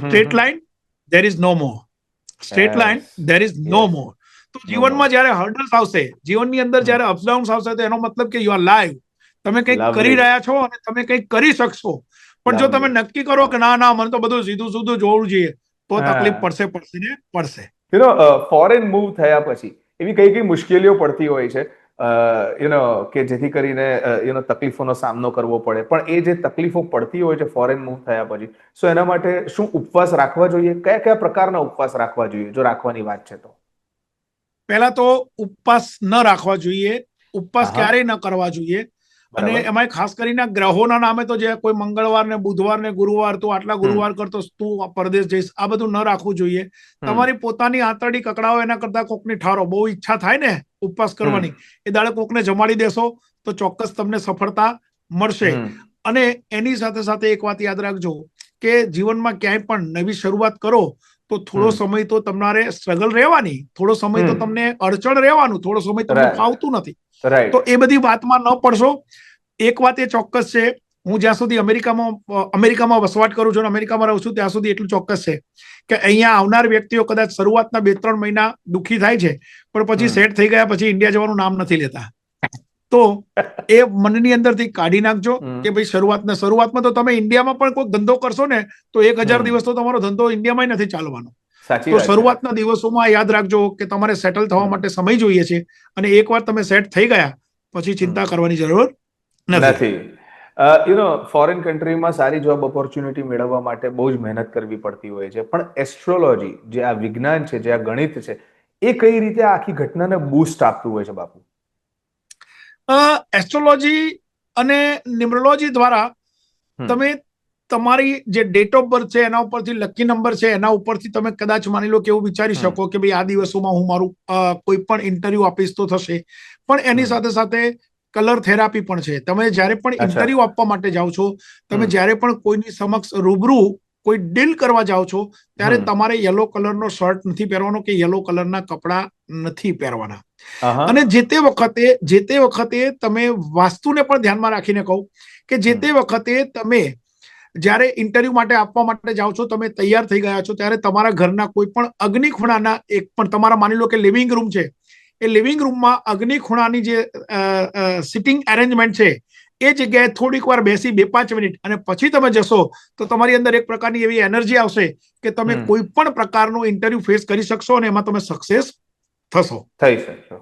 Straight line there is no more. Straight line there is no more. તો જીવનમાં જયારે હર્ડલ્સ આવશે, જીવનની અંદર જયારે અપ્સ ડાઉન્સ આવશે તો એનો મતલબ કે યુ આર લાઈવ, તમે કંઈક કરી રહ્યા છો અને તમે કંઈક કરી શકશો. પણ જો તમે નક્કી કરો કે ના મને તો બધું સીધું જોવું જોઈએ તો તકલીફ પડશે. ફોરેન મૂવ થયા પછી એવી કઈ કઈ મુશ્કેલીઓ પડતી હોય છે કે જેથી કરીને તકલીફોનો સામનો કરવો પડે, પણ એ જે તકલીફો પડતી હોય છે ફોરેન મૂવ થયા પછી, સો એના માટે શું ઉપવાસ રાખવા જોઈએ? કયા કયા પ્રકારના ઉપવાસ રાખવા જોઈએ જો રાખવાની વાત છે તો? પહેલા તો ઉપવાસ ન રાખવા જોઈએ, ઉપવાસ ક્યારેય ન કરવા જોઈએ. અને એમાં ખાસ કરીને ગ્રહોના નામે તો જે કોઈ મંગળવાર ને બુધવાર ને ગુરુવાર, તો આટલા ગુરુવાર કરતો તું પરદેશ જઈશ, આ બધું ન રાખવું જોઈએ. તમારી પોતાની આંતરડી કકડાવો એના કરતા કોકની ઠારો. બહુ ઈચ્છા થાય ને ઉપવાસ કરવાની, એ દાડે કોકને જમાડી દેશો તો ચોક્કસ તમને સફળતા મળશે. અને એની સાથે સાથે એક વાત યાદ રાખજો કે જીવનમાં ક્યાંય પણ નવી શરૂઆત કરો તો થોડો સમય તો તમારે સ્ટ્રગલ રહેવાની, થોડો સમય તો તમને અડચણ રહેવાનું, થોડો સમય તમને ફાવતું નથી. તો એ બધી વાતમાં ન પડશો. એક વાત એ ચોક્કસ છે, હું જ્યાં સુધી અમેરિકામાં વસવાટ કરું છું, અમેરિકામાં રહું છું, ત્યાં સુધી એટલું ચોક્કસ છે કે અહીંયા આવનાર વ્યક્તિઓ કદાચ શરૂઆતના 2-3 મહિના દુઃખી થાય છે, પણ પછી સેટ થઈ ગયા પછી ઇન્ડિયા જવાનું નામ નથી લેતા. તો એ મનની અંદરથી કાઢી નાખજો કે ભાઈ શરૂઆતમાં તો તમે ઇન્ડિયામાં પણ કોઈ ધંધો કરશો ને તો 1000 દિવસ તો તમારો ધંધો ઇન્ડિયામાં નથી ચાલવાનો. તો શરૂઆતના દિવસોમાં યાદ રાખજો કે તમારે સેટલ થવા માટે સમય જોઈએ છે, અને એકવાર તમે સેટ થઈ ગયા પછી ચિંતા કરવાની જરૂર નથી. ફોરેન કન્ટ્રીમાં સારી જોબ ઓપોર્ચ્યુનિટી મેળવવા માટે બહુ જ મહેનત કરવી પડતી હોય છે, પણ એસ્ટ્રોલોજી જે આ વિજ્ઞાન છે, જે આ ગણિત છે, એ કઈ રીતે આખી ઘટનાને બૂસ્ટ આપતું હોય છે બાપુ? એસ્ટ્રોલોજી અને ન્યુમરોલોજી દ્વારા તમે તમારી જે ડેટ ઓફ બર્થ છે એના ઉપરથી, લકી નંબર છે એના ઉપરથી તમે કદાચ માની લો કે એવું વિચારી શકો કે ભાઈ આ દિવસોમાં હું મારું કોઈ પણ ઇન્ટરવ્યુ આપીશ તો થશે. પણ એની સાથે સાથે કલર થેરાપી પણ છે. તમે જ્યારે પણ ઇન્ટરવ્યુ આપવા માટે જાઓ છો, તમે જ્યારે પણ કોઈની સમક્ષ રૂબરૂ કોઈ ડીલ કરવા જાઓ છો, ત્યારે તમારે યલો કલરનો શર્ટ નથી પહેરવાનો કે યલો કલરના કપડા નથી પહેરવાના. અને જે તે વખતે તમે વાસ્તુને પણ ધ્યાનમાં રાખીને કહું કે જે તે વખતે તમે જ્યારે ઇન્ટરવ્યુ માટે આપવા માટે જાઓ છો, તમે તૈયાર થઈ ગયા છો, ત્યારે તમારા ઘરના કોઈ પણ અગ્નિ ખૂણાના એક પણ, તમારા માની લો કે લિવિંગ રૂમ છે, એ લિવિંગ રૂમમાં અગ્નિ ખૂણાની જે સિટિંગ એરેન્જમેન્ટ છે એ જગ્યાએ થોડીક વાર બેસી 2-5 મિનિટ અને પછી તમે જશો તો તમારી અંદર એક પ્રકારની એવી એનર્જી આવશે કે તમે કોઈ પણ પ્રકારનું ઇન્ટરવ્યુ ફેસ કરી શકશો અને એમાં તમે સક્સેસ થશો. થઈ શકશો.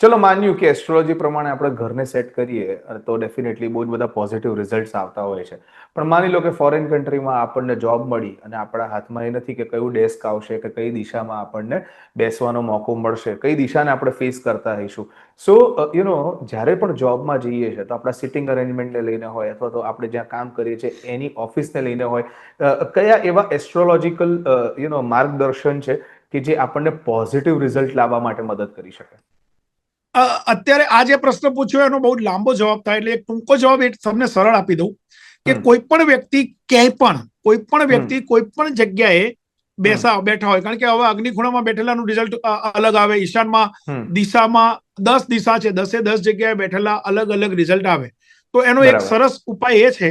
ચલો માન્યું કે એસ્ટ્રોલોજી પ્રમાણે આપણે ઘરને સેટ કરીએ તો ડેફિનેટલી બહુ જ બધા પોઝિટિવ રિઝલ્ટ્સ આવતા હોય છે. પણ માની લો કે ફોરેન કન્ટ્રીમાં આપણને જોબ મળી અને આપણા હાથમાં એ નથી કે કયું ડેસ્ક આવશે કે કઈ દિશામાં આપણને બેસવાનો મોકો મળશે, કઈ દિશાને આપણે ફેસ કરતા રહીશું. સો જ્યારે પણ જોબમાં જઈએ છીએ તો આપણા સિટિંગ અરેન્જમેન્ટને લઈને હોય અથવા તો આપણે જ્યાં કામ કરીએ છીએ એની ઓફિસને લઈને હોય, કયા એવા એસ્ટ્રોલોજીકલ માર્ગદર્શન છે કે જે આપણને પોઝિટિવ રિઝલ્ટ લાવવા માટે મદદ કરી શકે? અત્યારે આ જે પ્રશ્ન પૂછ્યો એનો બહુ લાંબો જવાબ થાય, એટલે એક ટૂંકો જવાબ તમને સરળ આપી દઉં કે કોઈ પણ વ્યક્તિ કોઈ પણ જગ્યાએ બેઠા હોય, કારણ કે હવે અગ્નિખૂણામાં બેઠેલાનું રિઝલ્ટ અલગ આવે, ઈશાનમાં દિશામાં 10 દિશા છે, 10 જગ્યાએ બેઠેલા અલગ અલગ રિઝલ્ટ આવે. તો એનો એક સરસ ઉપાય એ છે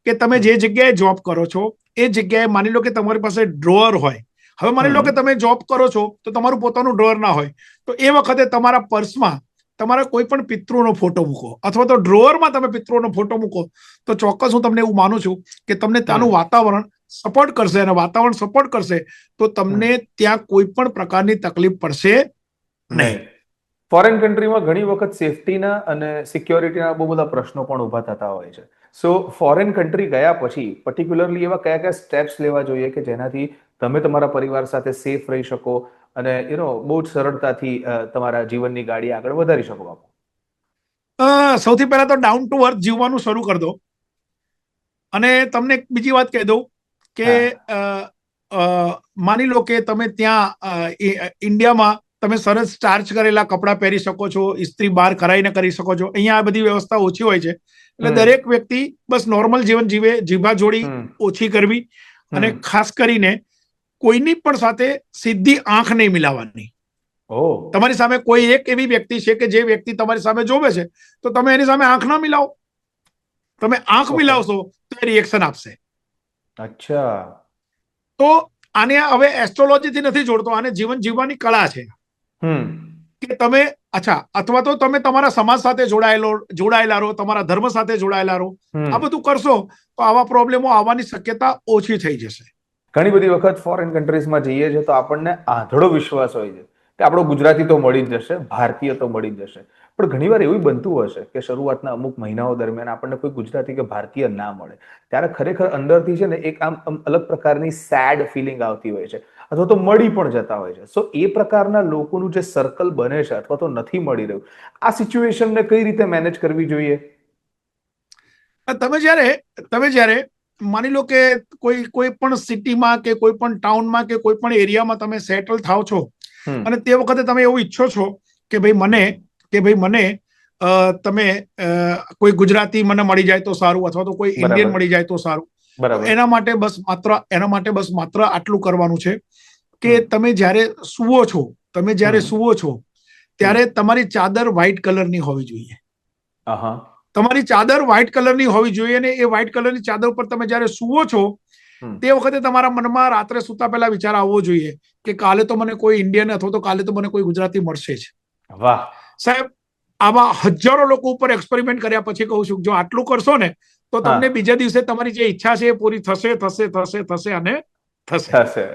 કે તમે જે જગ્યાએ જોબ કરો છો એ જગ્યાએ માની લો કે તમારી પાસે ડ્રોઅર હોય. હવે માની લો કે તમે જોબ કરો છો તો તમારું પોતાનું ડ્રોઅર ના હોય, તો એ વખતે તમારા પર્સમાં તમારા કોઈ પણ પિતૃનો ફોટો મૂકો અથવા તો ડ્રોઅરમાં તમે પિતૃનો ફોટો મૂકો તો ચોક્કસ હું તમને એવું માનું છું કે તમને ત્યાંનું વાતાવરણ સપોર્ટ કરશે, અને વાતાવરણ સપોર્ટ કરશે તો તમને ત્યાં કોઈ પણ પ્રકારની તકલીફ પડશે નહીં. ફોરેન કન્ટ્રીમાં ઘણી વખત સેફટીના અને સિક્યોરિટીના બહુ બધા પ્રશ્નો પણ ઉભા થતા હોય છે. સો ફોરેન કન્ટ્રી ગયા પછી પર્ટિક્યુલરલી એવા કયા કયા સ્ટેપ્સ લેવા જોઈએ કે જેનાથી તમે તમારા પરિવાર સાથે સેફ રહી શકો અને બહુ જ સરળતાથી તમારા જીવનની ગાડી આગળ વધારી શકો બાપુ? સૌથી પહેલા તો ડાઉન ટુ અર્થ જીવવાનું શરૂ કરી દો. અને તમને એક બીજી વાત કહી દઉં કે માની લો કે તમે ત્યાં ઇન્ડિયામાં તમે સરસ સ્ટાર્ચ કરેલા કપડાં પહેરી શકો છો, ઇસ્ત્રી બહાર કરાઈને કરી શકો છો. અહીંયા આ બધી વ્યવસ્થા ઓછી હોય છે, એટલે દરેક વ્યક્તિ બસ નોર્મલ જીવન જીવે, જીભા જોડી ઓછી કરવી, અને ખાસ કરીને કોઈની પણ સાથે સીધી આંખ નહીં મિલાવવાની. તમારી સામે કોઈ એક એવી વ્યક્તિ છે કે જે વ્યક્તિ તમારી સામે જોવે છે તો તમે એની સામે આંખ ના મિલાવો. તમે આંખ મિલાવશો તો એ રિએક્શન આપશે. અચ્છા. તો આને હવે એસ્ટ્રોલોજીથી નથી જોડતો, આને જીવન જીવવાની કળા છે કે તમે અથવા તો તમે તમારા સમાજ સાથે જોડાયેલા રહો, તમારા ધર્મ સાથે જોડાયેલા રહો. આ બધું કરશો તો આવા પ્રોબ્લેમો આવવાની શક્યતા ઓછી થઈ જશે. ઘણી બધી વખત ફોરેન કન્ટ્રીઝમાં જઈએ છીએ તો આપણને આંધળો વિશ્વાસ હોય છે કે આપણો ગુજરાતી તો મળી જ જશે, ભારતીય તો મળી જ જશે. પણ ઘણીવાર એવું બનતું હશે કે શરૂઆતના અમુક મહિનાઓ દરમિયાન આપણને કોઈ ગુજરાતી કે ભારતીય ના મળે, ત્યારે ખરેખર અંદરથી છે ને એક આમ અલગ પ્રકારની સેડ ફિલિંગ આવતી હોય છે, અથવા તો મળી પણ જતા હોય છે. સો એ પ્રકારના લોકોનું જે સર્કલ બને છે અથવા તો નથી મળી રહ્યું, આ સિચ્યુએશનને કઈ રીતે મેનેજ કરવી જોઈએ? તમે જ્યારે માની લો કે કોઈ પણ સિટીમાં કે કોઈ પણ ટાઉનમાં કે કોઈ પણ એરિયામાં તમે સેટલ થાવ છો અને તે વખતે તમે એવું ઈચ્છો છો કે ભાઈ મને તમે કોઈ ગુજરાતી મને મળી જાય તો સારું, અથવા તો કોઈ ઇન્ડિયન મળી જાય તો સારું. એના માટે બસ માત્ર આટલું કરવાનું છે કે તમે જ્યારે સૂવો છો ત્યારે તમારી ચાદર વ્હાઈટ કલરની હોવી જોઈએ. તમારી ચાદર વ્હાઈટ કલરની હોવી જોઈએ, અને એ વ્હાઈટ કલરની ચાદર ઉપર તમે જ્યારે સૂવો છો તે વખતે તમારા મનમાં રાત્રે સૂતા પહેલા વિચાર આવવો જોઈએ કે કાલે તો મને કોઈ ઇન્ડિયન અથવા તો કાલે તો મને કોઈ ગુજરાતી મળશે જ. વાહ સાહેબ, આવા હજારો લોકો ઉપર એક્સપેરિમેન્ટ કર્યા પછી કહું છું, જો આટલું કરશો ને તો તમને બીજા દિવસે તમારી જે ઈચ્છા છે એ પૂરી થશે અને થશે.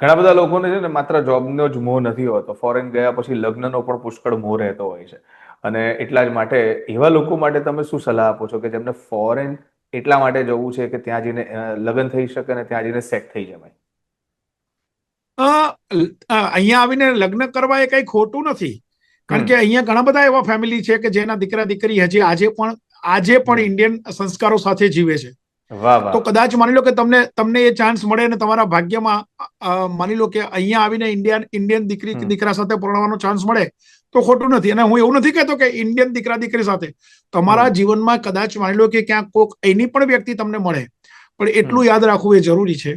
ઘણા બધા લોકોને છે ને માત્ર જોબનો જ મોહ નથી હોતો, ફોરેન ગયા પછી લગ્નનો પણ પુષ્કળ મોહ રહેતો હોય છે. અને એટલા જ માટે એવા લોકો માટે તમે શું સલાહ આપો છો કે જેમને ફોરેન એટલા માટે જવું છે કે ત્યાં જઈને લગ્ન થઈ શકે અને ત્યાં જઈને સેટ થઈ જવાય? અહીંયા આવીને લગ્ન કરવા એ કઈ ખોટું નથી, કારણ કે અહીંયા ઘણા બધા એવા ફેમિલી છે કે જેના દીકરા દીકરી હજી આજે પણ ઇન્ડિયન સંસ્કારો સાથે જીવે છે. તો કદાચ માની લો કે તમને એ ચાન્સ મળે અને તમારા ભાગ્યમાં માની લો કે અહીંયા આવીને ઇન્ડિયન દીકરા સાથે પરણવાનો ચાન્સ મળે તો ખોટું નથી. અને હું એવું નથી કહેતો કે ઇન્ડિયન દીકરા દીકરી સાથે તમારા જીવનમાં કદાચ માની લો કે ક્યાંક કોઈક એની પણ વ્યક્તિ તમને મળે, પણ એટલું યાદ રાખવું એ જરૂરી છે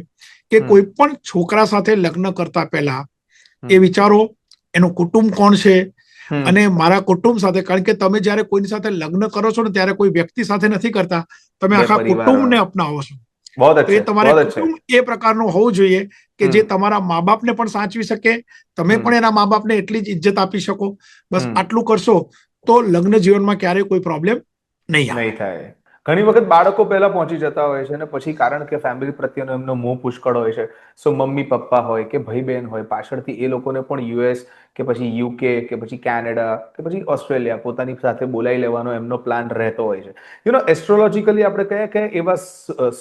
કે કોઈ પણ છોકરા સાથે લગ્ન કરતા પહેલા એ વિચારો એનું કુટુંબ કોણ છે અને મારા કુટુંબ સાથે, કારણ કે તમે જયારે કોઈની સાથે લગ્ન કરો છો ને ત્યારે કોઈ વ્યક્તિ સાથે નથી કરતા, તમે આખા કુટુંબને અપનાવો છો. એ તમારે કુટુંબ એ પ્રકારનું હોવું જોઈએ કે જે તમારા મા બાપને પણ સાચવી શકે, તમે પણ એના મા બાપને એટલી જ ઇજ્જત આપી શકો. બસ આટલું કરશો તો લગ્ન જીવનમાં ક્યારેય કોઈ પ્રોબ્લેમ નહીં થાય. ઘણી વખત બાળકો પહેલા પહોંચી જતા હોય છે અને પછી કારણ કે ફેમિલી પ્રત્યેનો એમનો મોહ પુષ્કળ હોય છે, સો મમ્મી પપ્પા હોય કે ભાઈ બહેન હોય, પાછળથી એ લોકોને પણ યુએસ કે પછી યુકે કે પછી કેનેડા કે પછી ઓસ્ટ્રેલિયા પોતાની સાથે બોલાવી લેવાનો એમનો પ્લાન રહેતો હોય છે. એસ્ટ્રોલોજીકલી આપણે કયા એવા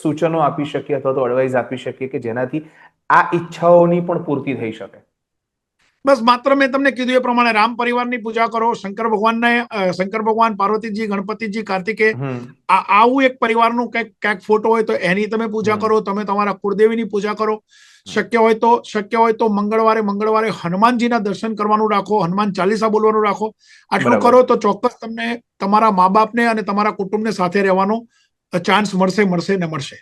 સૂચનો આપી શકીએ અથવા તો એડવાઇસ આપી શકીએ કે જેનાથી આ ઈચ્છાઓની પણ પૂર્તિ થઈ શકે? બસ માત્ર મેં તમને કીધું એ પ્રમાણે રામ પરિવારની પૂજા કરો, શંકર ભગવાન, પાર્વતીજી, ગણપતિજી, કાર્તિકેય, આવું એક પરિવારનું ક્યાંક ફોટો હોય તો એની તમે પૂજા કરો. તમે તમારા કુળદેવીની પૂજા કરો. શક્ય હોય તો મંગળવારે હનુમાનજીના દર્શન કરવાનું રાખો, હનુમાન ચાલીસા બોલવાનું રાખો. આટલું કરો તો ચોક્કસ તમને તમારા મા બાપને અને તમારા કુટુંબને સાથે રહેવાનો ચાન્સ મળશે.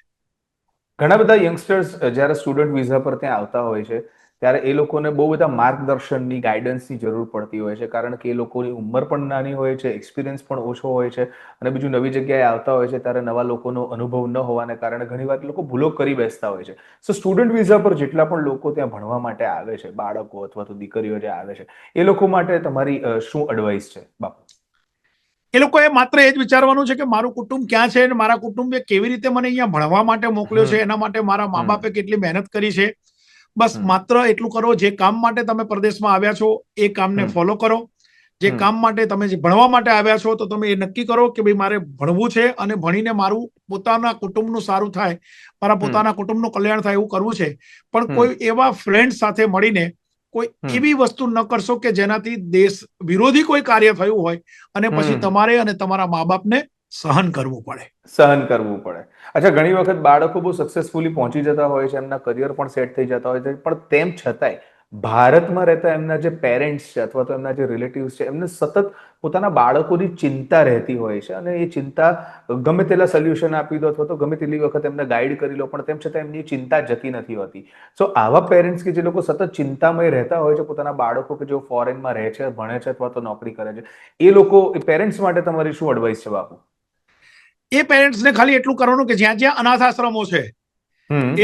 ઘણા બધા યંગસ્ટર્સ જ્યારે સ્ટુડન્ટ વિઝા પર ત્યાં આવતા હોય છે ત્યારે એ લોકોને બહુ બધા માર્ગદર્શનની, ગાઈડન્સની જરૂર પડતી હોય છે, કારણ કે એ લોકોની ઉંમર પણ નાની હોય છે, એક્સપિરિયન્સ પણ ઓછો હોય છે અને બીજું નવી જગ્યાએ આવતા હોય છે ત્યારે નવા લોકોનો અનુભવ ન હોવાને કારણે ઘણીવાર લોકો ભૂલો કરી બેસતા હોય છે. સો સ્ટુડન્ટ વિઝા પર જેટલા પણ લોકો ત્યાં ભણવા માટે આવે છે, બાળકો અથવા તો દીકરીઓ જે આવે છે, એ લોકો માટે તમારી શું એડવાઇસ છે બાપુ? એ લોકોએ માત્ર એ જ વિચારવાનું છે કે મારું કુટુંબ ક્યાં છે અને મારા કુટુંબે કેવી રીતે મને અહીંયા ભણવા માટે મોકલ્યો છે, એના માટે મારા મા બાપે કેટલી મહેનત કરી છે. બસ માત્ર એટલું કરો, જે કામ માટે તમે પરદેશમાં આવ્યા છો એ કામને ફોલો કરો. જે કામ માટે તમે જે ભણવા માટે આવ્યા છો તો તમે એ નક્કી કરો કે ભાઈ મારે ભણવું છે અને ભણીને મારું પોતાના કુટુંબનું સારું થાય, મારા પોતાના કુટુંબનું કલ્યાણ થાય એવું કરવું છે. પણ કોઈ એવા ફ્રેન્ડ સાથે મળીને કોઈ એવી વસ્તુ ન કરશો કે જેનાથી દેશ વિરોધી કોઈ કાર્ય થયું હોય અને પછી તમારે અને તમારા મા બાપને સહન કરવું પડે. અચ્છા, ઘણી વખત બાળકો બહુ સક્સેસફુલી પહોંચી જતા હોય છે, એમના કરિયર પણ સેટ થઈ જતા હોય છે, પણ તેમ છતાંય ભારતમાં રહેતા એમના જે પેરેન્ટ્સ છે અથવા તો એમના જે રિલેટિવ્સ છે એમને સતત પોતાના બાળકોની ચિંતા રહેતી હોય છે અને એ ચિંતા ગમે તેટલા સોલ્યુશન આપી દો અથવા તો ગમે તેટલી વખત એમને ગાઈડ કરી લો પણ તેમ છતાં એમની ચિંતા જતી નથી હોતી. સો આવા પેરેન્ટ્સ કે જે લોકો સતત ચિંતામય રહેતા હોય છે પોતાના બાળકો કે જેઓ ફોરેનમાં રહે છે, ભણે છે અથવા તો નોકરી કરે છે, એ લોકો, એ પેરેન્ટ્સ માટે તમારી શું એડવાઇસ છે બાપુ? એ પેરેન્ટ્સને ખાલી એટલું કરવાનું કે જ્યાં જ્યાં અનાથ આશ્રમો છે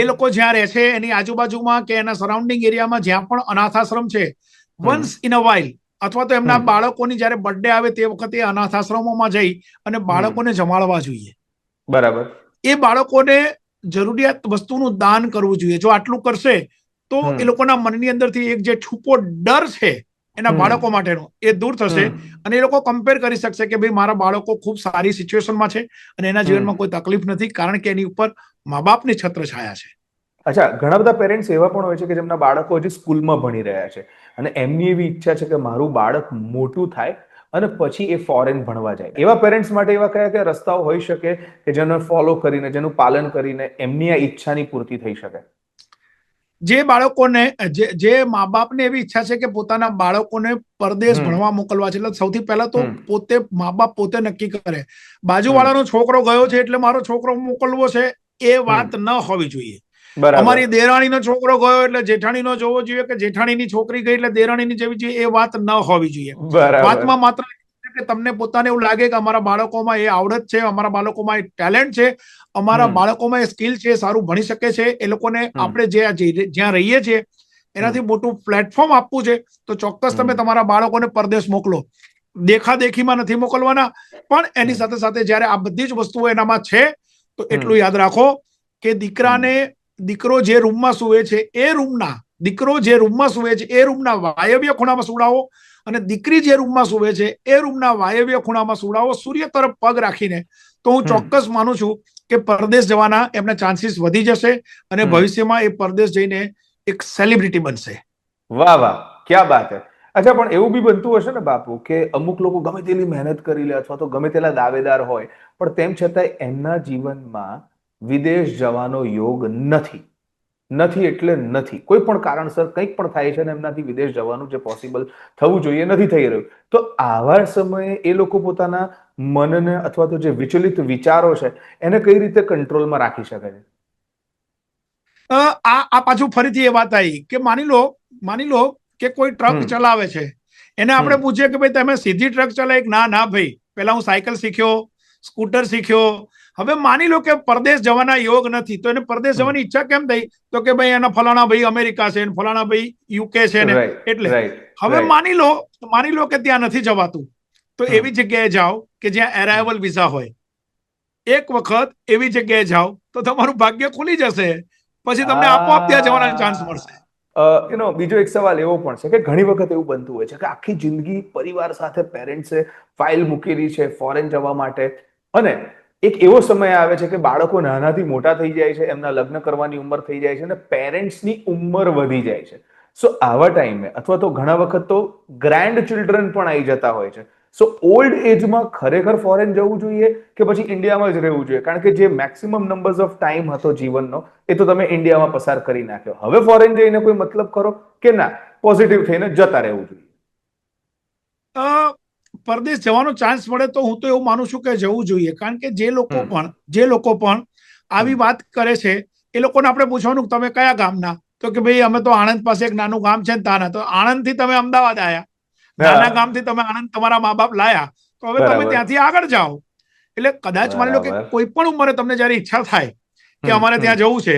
એ લોકો જ્યાં રહે છે એની આજુબાજુમાં કે એના સરાઉન્ડિંગ એરિયામાં જ્યાં પણ અનાથ આશ્રમ છે, વન્સ ઇન અ વાઇલ અથવા તો એમના બાળકોની જ્યારે બર્થડે આવે તે વખતે અનાથ આશ્રમોમાં જઈ અને બાળકોને જમાડવા જોઈએ. બરાબર. એ બાળકોને જરૂરિયાત વસ્તુનું દાન કરવું જોઈએ. જો આટલું કરશે તો એ લોકોના મનની અંદરથી એક જે છુપો ડર છે એના બાળકો માટેનો એ દૂર થશે અને એ લોકો કમ્પેર કરી શકશે કે ભાઈ મારા બાળકો ખૂબ સારી સિચ્યુએશનમાં છે અને એના જીવનમાં કોઈ તકલીફ નથી કારણ કે એની ઉપર મા બાપની છત્રછાયા છે. અચ્છા, ઘણા બધા પેરેન્ટ્સ એવા પણ હોય છે કે જેમના બાળકો હજી સ્કૂલમાં ભણી રહ્યા છે અને એમની એવી ઈચ્છા છે કે મારું બાળક મોટું થાય અને પછી એ ફોરેન ભણવા જાય. એવા પેરેન્ટ્સ માટે એવા કયા કયા રસ્તાઓ હોઈ શકે કે જેને ફોલો કરીને, જેનું પાલન કરીને એમની આ ઈચ્છાની પૂર્તિ થઈ શકે? જે બાળકોને જે મા બાપને એવી ઈચ્છા છે કે પોતાના બાળકોને પરદેશ ભણવા મોકલવા છે, એટલે સૌથી પહેલા તો પોતે મા બાપ પોતે નક્કી કરે. બાજુવાળાનો છોકરો ગયો છે એટલે મારો છોકરો મોકલવો છે એ વાત ન હોવી જોઈએ. અમારી દેરાણીનો છોકરો ગયો એટલે જેઠાણીનો જોવો જોઈએ કે જેઠાણીની છોકરી ગઈ એટલે દેરાણીની જેવી જોઈએ એ વાત ન હોવી જોઈએ. વાતમાં માત્ર કે તમને પોતાને એવું લાગે કે અમારા બાળકોમાં એ આવડત છે, અમારા બાળકોમાં એ ટેલેન્ટ છે, અમારા બાળકોમાં એ સ્કિલ છે, સારું ભણી શકે છે, એ લોકોને આપણે જ્યાં રહીએ છીએ એનાથી મોટું પ્લેટફોર્મ આપવું છે તો ચોક્કસ તમે તમારા બાળકોને પરદેશ મોકલો. દેખાદેખીમાં નથી મોકલવાના, પણ એની સાથે સાથે જ્યારે આ બધી જ વસ્તુઓ એનામાં છે તો એટલું યાદ રાખો કે દીકરો જે રૂમમાં સૂવે છે એ રૂમના વાયવ્ય ખૂણામાં સુવડાવો અને દીકરી જે રૂમમાં સૂવે છે એ રૂમના વાયવ્ય ખૂણામાં સુવડાવો, સૂર્ય તરફ પગ રાખીને. તો હું ચોક્કસ માનું છું કે પરદેશ જવાના એમના ચાન્સીસ વધી જશે અને ભવિષ્યમાં એ પરદેશ જઈને એક સેલિબ્રિટી બનશે. વાહ વાહ, ક્યા બાત હે. અચ્છા, પણ એવું બી બનતું હશે ને બાપુ કે અમુક લોકો ગમે તેટલી મહેનત કરી લે અથવા તો ગમે તેટલા દાવેદાર હોય પણ તેમ છતાંય એમના જીવનમાં વિદેશ જવાનો યોગ નથી એટલે નથી, કોઈ પણ કારણસર કંઈક પણ થાય છે ને એમનાથી વિદેશ જવાનું જે પોસિબલ થવું જોઈએ નથી થઈ રહ્યું. તો આવા સમયે એ લોકો પોતાના મનને અથવા તો જે વિચલિત વિચારો છે એને કઈ રીતે કંટ્રોલમાં રાખી શકે છે? આ પાછું ફરીથી એ વાત આવી કે માની લો કે કોઈ ટ્રક ચલાવે છે, એને આપણે પૂછીએ કે ભાઈ તમે સીધી ટ્રક ચલાવી? ના ભાઈ, પેલા હું સાયકલ શીખ્યો, સ્કૂટર શીખ્યો. હવે માની લો કે પરદેશ જવાના યોગ નથી તો એને પરદેશ જવાની ઈચ્છા કેમ થઈ? તો કે ભાઈ એના ફલાણા ભાઈ અમેરિકા છે, ફલાણા ભાઈ યુકે છે ને, એટલે હવે માની લો કે ત્યાં નથી જવાતું તો એવી જગ્યાએ જાઓ કે જ્યાં એરાઇવલ વિઝા હોય. એક વખત એવી જગ્યાએ જાઓ તો તમારું ભાગ્ય ખુલી જશે, પછી તમને આપોઆપ ત્યાં જવાના ચાન્સ મળશે. બીજો એક સવાલ એવો પણ છે કે ઘણી વખત એવું બનતું હોય છે કે આખી જિંદગી પરિવાર સાથે પેરેન્ટ્સે ફાઇલ મૂકેલી છે ફોરેન જવા માટે, અને એક એવો સમય આવે છે કે બાળકો નાનાથી મોટા થઈ જાય છે, એમના લગ્ન કરવાની ઉંમર થઈ જાય છે અને પેરેન્ટ્સની ઉંમર વધી જાય છે. સો આવા ટાઈમે અથવા તો ઘણા વખત તો ગ્રેન્ડ ચિલ્ડ્રન પણ આવી જતા હોય છે. સો ઓલ્ડ એજમાં ખરેખર ફોરેન જવું જોઈએ કે પછી ઇન્ડિયામાં જ રહેવું જોઈએ? કારણ કે જે મેક્સિમમ નંબર્સ ઓફ ટાઈમ હતો જીવનનો એ તો તમે ઇન્ડિયામાં પસાર કરી નાખ્યો. હવે ફોરેન જઈને કોઈ મતલબ ખરો કે ના, પોઝિટિવ થઈને જતા રહેવું જોઈએ? પરદેશ જવાનો ચાન્સ મળે તો હું તો એવું માનું છું કે જવું જોઈએ. કારણ કે જે લોકો પણ આવી વાત કરે છે એ લોકોને આપણે પૂછવાનું તમે કયા ગામના, તો કે ભાઈ અમે તો આણંદ પાસે એક નાનું ગામ છે ને તાના. તો આણંદ થી તમે અમદાવાદ આવ્યા, નાના ગામથી તમે આણંદ તમારા મા બાપ લાયા, તો હવે તમે ત્યાંથી આગળ જાઓ. એટલે કદાચ માની લો કે કોઈ પણ ઉંમરે તમને જયારે ઈચ્છા થાય કે અમારે ત્યાં જવું છે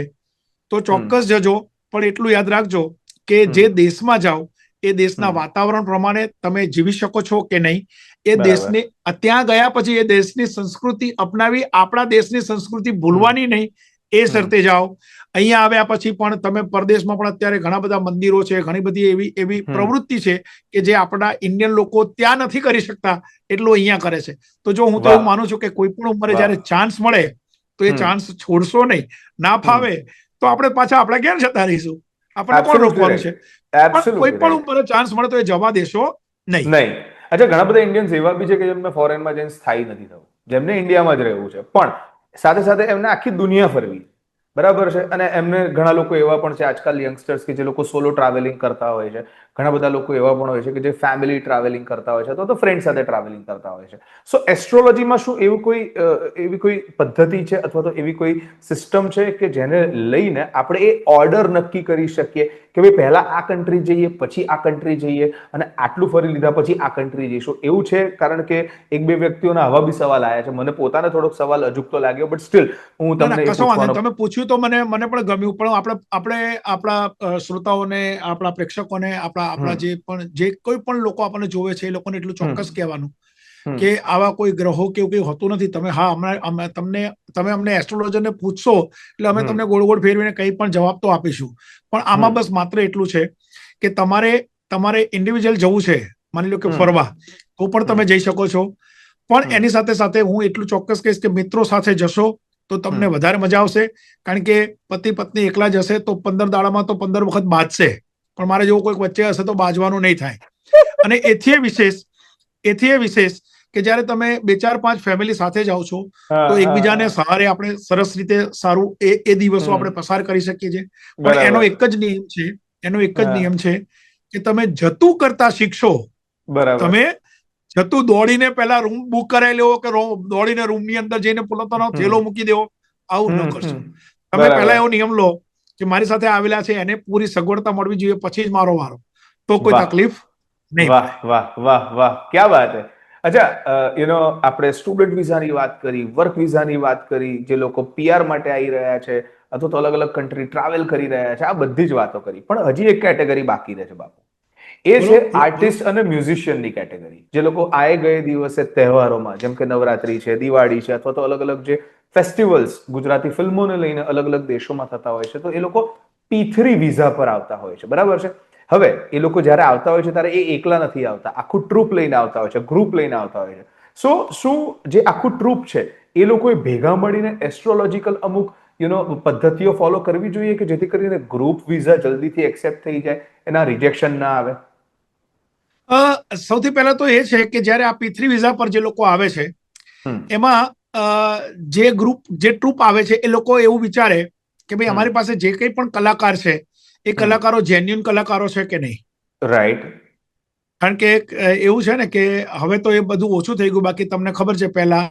તો ચોક્કસ જજો. પણ એટલું યાદ રાખજો કે જે દેશમાં જાઓ એ દેશના વાતાવરણ પ્રમાણે તમે જીવી શકો છો કે નહીં, એ દેશને ત્યાં ગયા પછી એ દેશની સંસ્કૃતિ અપનાવી, આપણા દેશની સંસ્કૃતિ ભૂલવાની નહીં એ શરતે જાઓ. અહીંયા આવ્યા પછી પણ તમે પરદેશમાં પણ અત્યારે ઘણા બધા મંદિરો છે, ઘણી બધી એવી પ્રવૃત્તિ છે કે જે આપણા ઇન્ડિયન લોકો ત્યાં નથી કરી શકતા એટલું અહીંયા કરે છે. તો જો હું તો એવું માનું છું કે કોઈ પણ ઉંમરે જયારે ચાન્સ મળે તો એ ચાન્સ છોડશો નહીં. ના ફાવે તો આપણે પાછા આપણા ઘેર જતા રહીશું, આપણને કોણ રોકવાનું છે? પણ કોઈ પણ ઉંમરે ચાન્સ મળે તો એ જવા દેશો નહીં. અચ્છા, ઘણા બધા ઇન્ડિયન્સ એવા બી છે કે જેમને ફોરેનમાં જઈને સ્થાયી નથી થવું, જેમને ઇન્ડિયામાં જ રહેવું છે, પણ સાથે સાથે એમને આખી દુનિયા ફરવી, બરાબર છે. અને એમને ઘણા લોકો એવા પણ છે આજકાલ યંગસ્ટર્સ કે જે લોકો સોલો ટ્રાવેલિંગ કરતા હોય છે. ઘણા બધા લોકો એવા પણ હોય છે કે જે ફેમિલી ટ્રાવેલિંગ કરતા હોય છે અથવા તો ફ્રેન્ડ સાથે ટ્રાવેલિંગ કરતા હોય છે. સો એસ્ટ્રોલોજીમાં શું એવી કોઈ પદ્ધતિ છે અથવા તો એવી કોઈ સિસ્ટમ છે કે જેને લઈને આપણે એ ઓર્ડર નક્કી કરી શકીએ કે ભાઈ પહેલા આ કન્ટ્રી જઈએ, પછી આ કન્ટ્રી જઈએ અને આટલું ફરી લીધા પછી આ કન્ટ્રી જઈશું? એવું છે? કારણ કે એક બે વ્યક્તિઓના આવા બી સવાલ આવ્યા છે. મને પોતાને થોડોક સવાલ અજુગતો લાગ્યો, બટ સ્ટીલ હું તમને તમે પૂછ્યું તો મને પણ ગમ્યું. પણ આપણે આપણા શ્રોતાઓને, આપણા પ્રેક્ષકોને, આપણા જે કોઈ પણ લોકો આપણને જોવે છે એ લોકોને એટલું ચોક્કસ કહેવાનું કે આવા કોઈ ગ્રહો કે એવું કંઈ હોતું નથી. તમે અમને એસ્ટ્રોલોજરને પૂછશો એટલે અમે તમને ગોળ ગોળ ફેરવીને કંઈ પણ જવાબ તો આપીશું. પણ આમાં બસ માત્ર એટલું છે કે તમારે ઇન્ડિવિજ્યુઅલ જવું છે, માની લો કે ફરવા, તો પણ તમે જઈ શકો છો. પણ એની સાથે સાથે હું એટલું ચોક્કસ કહીશ કે મિત્રો સાથે જશો તો તમને વધારે મજા આવશે. કારણ કે પતિ પત્ની એકલા જશે તો 15 દાડામાં તો 15 વખત બાજશે, પણ મારે જેવું કોઈક વચ્ચે હશે તો બાજવાનું નહીં થાય. અને એથી વિશેષ કે જયારે તમે 2-4-5 ફેમિલી સાથે જાઓ છો તો એકબીજાને સહારે આપણે સરસ રીતે સારું એ દિવસો આપણે પસાર કરી શકીએ છીએ. પણ એનો એક જ નિયમ છે કે તમે જતું કરતા શીખશો. તમે જતું દોડીને પહેલા રૂમ બુક કરાવી લેવો કે દોડીને રૂમની અંદર જઈને પોતાનો થેલો મૂકી દેવો, આવું ન કરશો. તમે પહેલા એવો નિયમ લો કે મારી સાથે આવેલા છે એને પૂરી સગવડતા મળવી જોઈએ, પછી જ મારો વારો, તો કોઈ તકલીફ નહીં. વાહ વાહ વાહ વાહ, ક્યા વાત હે. અચ્છા, આપણે સ્ટુડન્ટ વિઝાની વાત કરી, વર્ક વિઝાની વાત કરી, જે લોકો PR માટે આવી રહ્યા છે અથવા તો અલગ અલગ કન્ટ્રી ટ્રાવેલ કરી રહ્યા છે, આ બધી જ વાતો કરી. પણ હજી એક કેટેગરી બાકી રહે છે બાપુ, એ છે આર્ટિસ્ટ અને મ્યુઝિશિયનની કેટેગરી. જે લોકો આए ગए દિવસે તહેવારોમાં, જેમ કે નવરાત્રી છે, દિવાળી છે અથવા તો અલગ અલગ જે ફેસ્ટિવલ્સ ગુજરાતી ફિલ્મોને લઈને અલગ અલગ દેશોમાં થતા હોય છે, તો એ લોકો P3 વિઝા પર આવતા હોય છે, બરાબર છે. હવે એ લોકો જ્યારે આવતા હોય છે ત્યારે એ એકલા નથી આવતા, આખું ટ્રુપ લઈને આવતા હોય છે, ગ્રુપ લઈને આવતા હોય છે. સો શું જે આખું ટ્રુપ છે એ લોકોએ ભેગા મળીને એસ્ટ્રોલોજીકલ અમુક પદ્ધતિઓ ફોલો કરવી જોઈએ કે જેથી કરીને ગ્રુપ વિઝા જલ્દીથી એક્સેપ્ટ થઈ જાય, એના રિજેક્શન ના આવે? સૌથી પહેલા તો એ છે કે જ્યારે આ P3 વિઝા પર જે લોકો આવે છે એમાં જે ટ્રુપ આવે છે એ લોકો એવું વિચારે કે ભાઈ અમારી પાસે જે કંઈ પણ કલાકાર છે એ કલાકારો જેન્યુન કલાકારો છે કે નહીં. રાઈટ. કારણ કે એવું છે ને કે હવે તો એ બધું ઓછું થઈ ગયું. બાકી તમને ખબર છે પહેલા